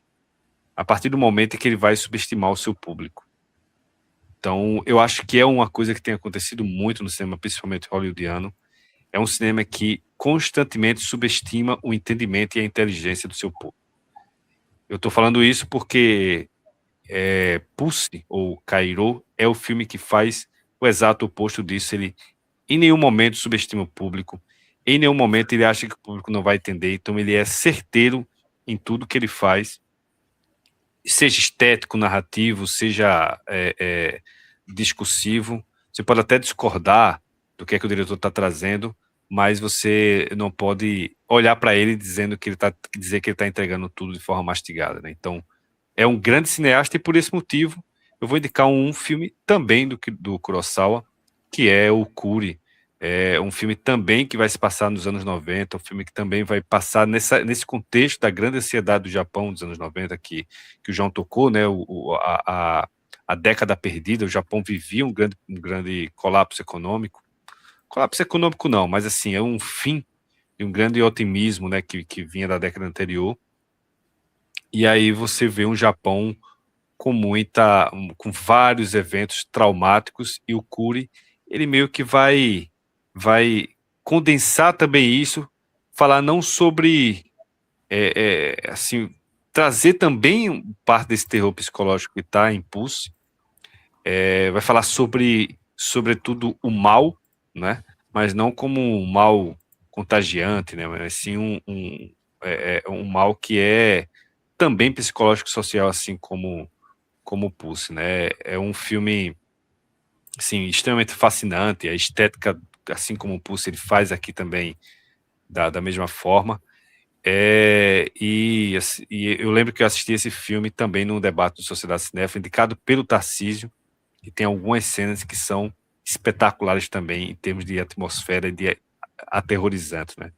a partir do momento em que ele vai subestimar o seu público. Então, eu acho que é uma coisa que tem acontecido muito no cinema, principalmente hollywoodiano. É um cinema que constantemente subestima o entendimento e a inteligência do seu público. Eu estou falando isso porque Pulse, ou Cairo, é o filme que faz o exato oposto disso. Ele, em nenhum momento, subestima o público. Em nenhum momento ele acha que o público não vai entender. Então, ele é certeiro em tudo que ele faz. seja estético, narrativo, seja discursivo. Você pode até discordar do que é que o diretor está trazendo, mas você não pode olhar para ele dizendo que dizer que ele está entregando tudo de forma mastigada, né? Então, é um grande cineasta e por esse motivo eu vou indicar um filme também do Kurosawa, que é o Curi. É um filme também que vai se passar nos anos 90, um filme que também vai passar nesse contexto da grande ansiedade do Japão dos anos 90, que o João tocou, né? A década perdida, o Japão vivia um grande colapso econômico. Colapso econômico não, mas assim, é um fim de um grande otimismo, né, que vinha da década anterior. E aí você vê um Japão com vários eventos traumáticos, e o Curi, ele meio que vai condensar também isso, falar não sobre assim, trazer também parte desse terror psicológico que está em Pulse, vai falar sobretudo o mal, né? Mas não como um mal contagiante, né? Mas sim um mal que é também psicológico e social, assim como o Pulse, né? É um filme, assim, extremamente fascinante. A estética, assim como o Pulse, ele faz aqui também da mesma forma. E eu lembro que eu assisti esse filme também num debate do Sociedade Cinéfila, indicado pelo Tarcísio, e tem algumas cenas que são espetaculares também, em termos de atmosfera e de aterrorizante, né?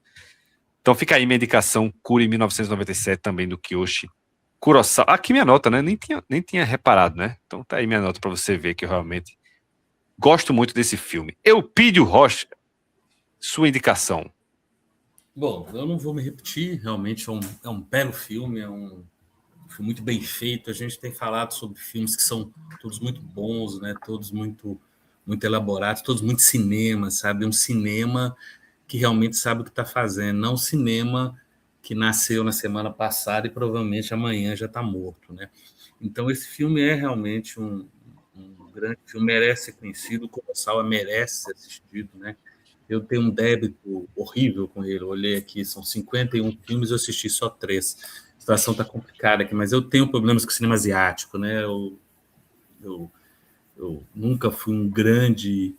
Então fica aí minha indicação, Curi 1997, também do Kiyoshi Kurosawa. Aqui minha nota, né? Nem tinha reparado, né? Então tá aí minha nota para você ver que eu realmente gosto muito desse filme. Eupídio Rocha, sua indicação. Bom, eu não vou me repetir, realmente é um belo filme, é um filme muito bem feito. A gente tem falado sobre filmes que são todos muito bons, né? Todos muito elaborados, todos muito cinema, sabe? Um cinema que realmente sabe o que está fazendo, não um cinema que nasceu na semana passada e provavelmente amanhã já está morto, né? Então esse filme é realmente um grande filme, merece ser conhecido, o Kurosawa merece ser assistido, né? Eu tenho um débito horrível com ele. Eu olhei aqui, são 51 filmes, eu assisti só 3. A situação está complicada aqui, mas eu tenho problemas com o cinema asiático, né? Eu nunca fui um grande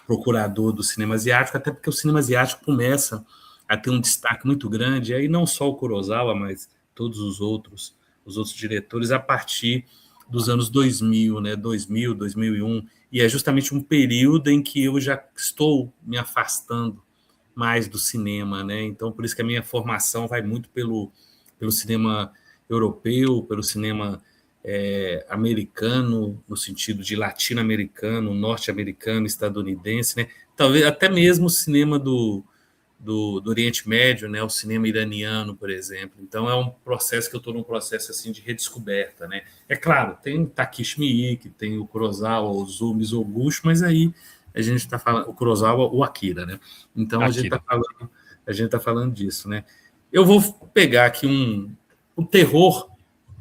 procurador do cinema asiático, até porque o cinema asiático começa a ter um destaque muito grande, aí não só o Kurosawa, mas todos os outros diretores, a partir dos anos 2000, né? 2000, 2001, e é justamente um período em que eu já estou me afastando mais do cinema, né? Então, por isso que a minha formação vai muito pelo cinema europeu, pelo cinema americano, no sentido de latino-americano, norte-americano, estadunidense, né? Talvez até mesmo o cinema do Oriente Médio, né? O cinema iraniano, por exemplo. Então é um processo que eu estou num processo assim de redescoberta, né? É claro, tem Takeshi Miike, tem o Kurosawa, o Ozu Mizoguchi, mas aí a gente está falando o Kurosawa, o Akira, né? Então a gente está falando disso, né? Eu vou pegar aqui o terror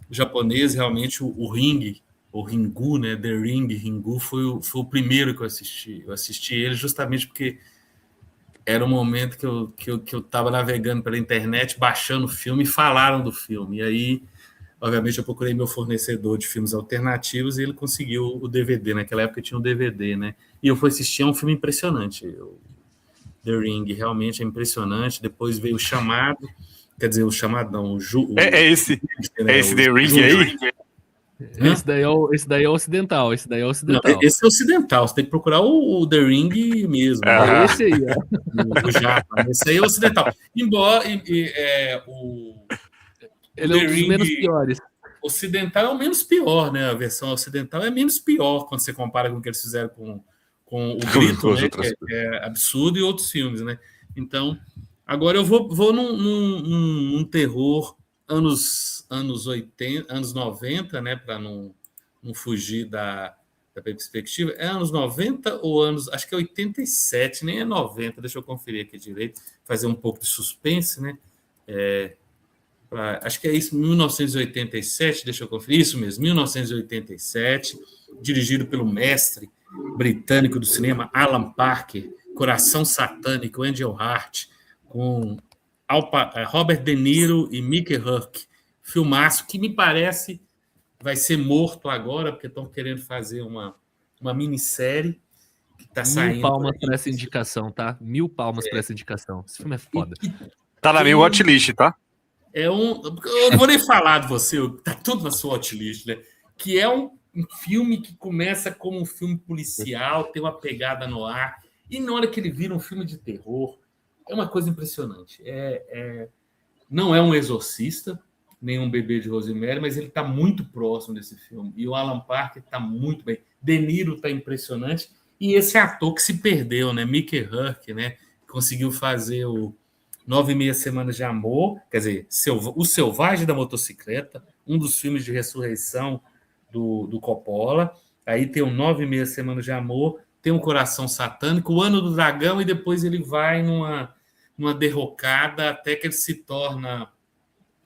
japonês, realmente o Ring, o Ringu, né? The Ring, Ringu foi o primeiro que eu assisti. Eu assisti ele justamente porque era um momento que eu estava navegando pela internet, baixando o filme, e falaram do filme. E aí, obviamente, eu procurei meu fornecedor de filmes alternativos e ele conseguiu o DVD. Naquela época tinha um DVD, né? E eu fui assistir, é um filme impressionante. The Ring realmente é impressionante. Depois veio o Chamado, quer dizer, o Chamado não, esse The Ring aí? Esse daí é ocidental. Esse daí é ocidental. Não, esse é ocidental. Você tem que procurar o The Ring mesmo. É esse aí, o Japa. Esse aí é ocidental. Embora ele é um dos menos piores. Ocidental é o menos pior, né? A versão ocidental é menos pior quando você compara com o que eles fizeram com o Grito, né? Que é absurdo, e outros filmes, né? Então, agora eu vou num terror anos 80, anos 90, né, para não fugir da perspectiva. É anos 90 ou anos... Acho que é 87, nem é 90. Deixa eu conferir aqui direito, fazer um pouco de suspense, né? Acho que é isso, 1987, deixa eu conferir. Isso mesmo, 1987, dirigido pelo mestre britânico do cinema, Alan Parker, Coração Satânico, Angel Heart, com Robert De Niro e Mickey Rourke. Filmaço que me parece vai ser morto agora, porque estão querendo fazer uma minissérie que está saindo. 1000 palmas para essa indicação, tá? 1000 palmas para essa indicação. Esse filme é foda. Tá na minha watchlist, tá? Eu não vou nem falar de você, tá tudo na sua watchlist, né? Que é um filme que começa como um filme policial, tem uma pegada no ar, e na hora que ele vira um filme de terror, é uma coisa impressionante. Não é um Exorcista, nem um Bebê de Rosemary, mas ele está muito próximo desse filme. E o Alan Parker está muito bem. De Niro está impressionante. E esse ator que se perdeu, né? Mickey Rourke, né? Conseguiu fazer o 9,5 Semanas de Amor, quer dizer, O Selvagem da Motocicleta, um dos filmes de ressurreição do Coppola. Aí tem o 9,5 Semanas de Amor, tem o Coração Satânico, o Ano do Dragão, e depois ele vai numa derrocada até que ele se torna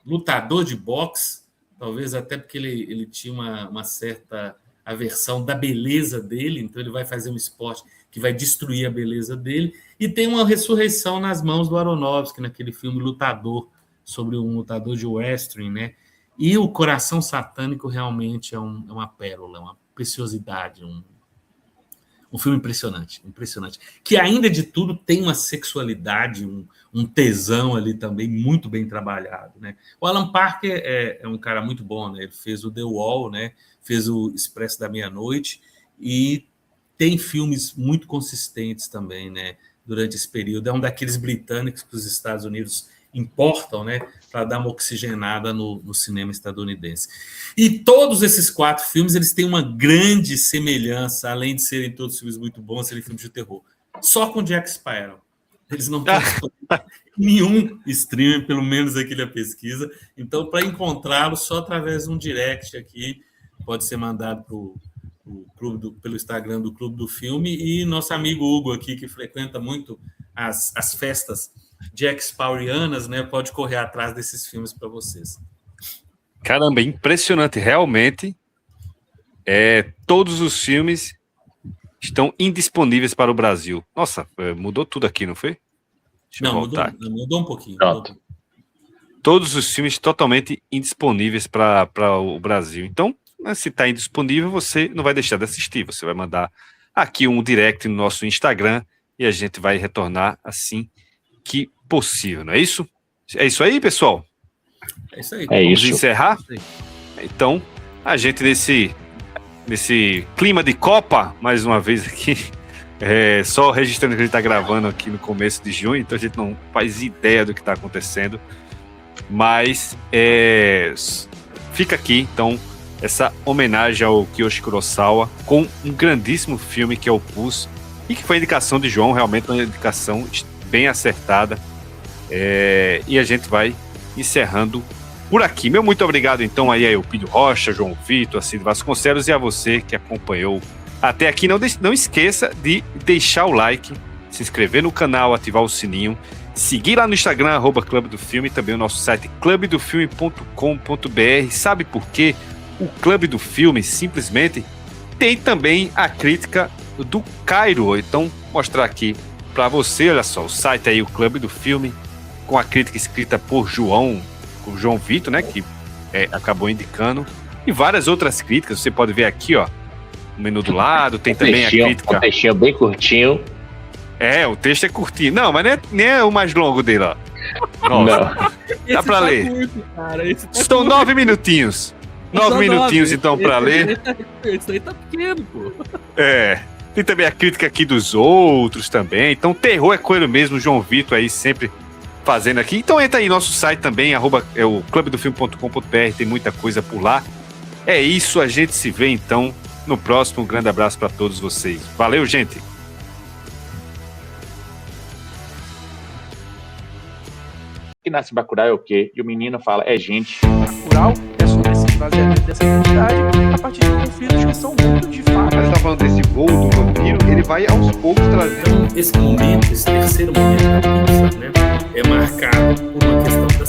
lutador de boxe, talvez até porque ele tinha uma certa aversão da beleza dele, então ele vai fazer um esporte que vai destruir a beleza dele, e tem uma ressurreição nas mãos do Aronofsky, naquele filme Lutador, sobre um lutador de wrestling, né? E o Coração Satânico realmente é uma pérola, uma preciosidade, um filme impressionante, que ainda de tudo tem uma sexualidade, um tesão ali também muito bem trabalhado, né? O Alan Parker é um cara muito bom, né? Ele fez o The Wall, né? Fez o Expresso da Meia-Noite e tem filmes muito consistentes também, né? Durante esse período, é um daqueles britânicos que os Estados Unidos importam, né, para dar uma oxigenada no cinema estadunidense. E todos esses 4 filmes eles têm uma grande semelhança, além de serem todos filmes muito bons, serem filmes de terror. Só com Jack Sparrow. Eles não têm nenhum streaming, pelo menos aqui na pesquisa. Então, para encontrá-lo, só através de um direct aqui, pode ser mandado pelo Instagram do Clube do Filme, e nosso amigo Hugo aqui, que frequenta muito as festas Jack Sparrowianas, né, pode correr atrás desses filmes para vocês. Caramba, é impressionante, realmente. Todos os filmes estão indisponíveis para o Brasil. Nossa, mudou tudo aqui, não foi? Mudou um pouquinho. Todos os filmes totalmente indisponíveis para o Brasil. Então, se está indisponível, você não vai deixar de assistir. Você vai mandar aqui um direct no nosso Instagram e a gente vai retornar assim que possível, não é isso? É isso aí, pessoal? É isso aí. Vamos encerrar? Então, a gente nesse clima de Copa, mais uma vez aqui, só registrando que a gente está gravando aqui no começo de junho, então a gente não faz ideia do que está acontecendo, mas fica aqui, então, essa homenagem ao Kiyoshi Kurosawa com um grandíssimo filme que é o Pulse, e que foi a indicação de João, realmente uma indicação bem acertada, e a gente vai encerrando por aqui. Meu muito obrigado então aí a Eupídio Rocha, João Vitor, Cid Vasconcelos, e a você que acompanhou até aqui. Não esqueça de deixar o like, se inscrever no canal, ativar o sininho, seguir lá no Instagram, @Clube do Filme, também o nosso site clubedofilme.com.br. Sabe por quê? O Clube do Filme simplesmente tem também a crítica do Cairo. Então, mostrar aqui para você, olha só, o site aí, o Clube do Filme, com a crítica escrita por João Vitor, né, que acabou indicando, e várias outras críticas. Você pode ver aqui, ó, no menu do lado, tem também a crítica. Um textinho bem curtinho. O texto é curtinho. Não, mas nem é o mais longo dele, ó. Nossa, dá para ler. Curto, cara. Estão 9 minutinhos. 9 minutinhos, então, para ler. Isso aí tá pequeno, pô. Tem também a crítica aqui dos outros também. Então, terror é coisa mesmo. João Vitor aí sempre fazendo aqui. Então, entra aí no nosso site também, o clubedofilme.com.br. Tem muita coisa por lá. É isso, a gente se vê então no próximo. Um grande abraço para todos vocês. Valeu, gente. Que nasce Bacurau é o quê? E o menino fala, gente. Bacurau é sobre esse esvaziamento dessa identidade a partir de conflitos que são muito de fato. Mas você tá falando desse voo do vampiro, ele vai aos poucos trazendo. Esse momento, esse terceiro momento da pizza, né, é marcado por uma questão da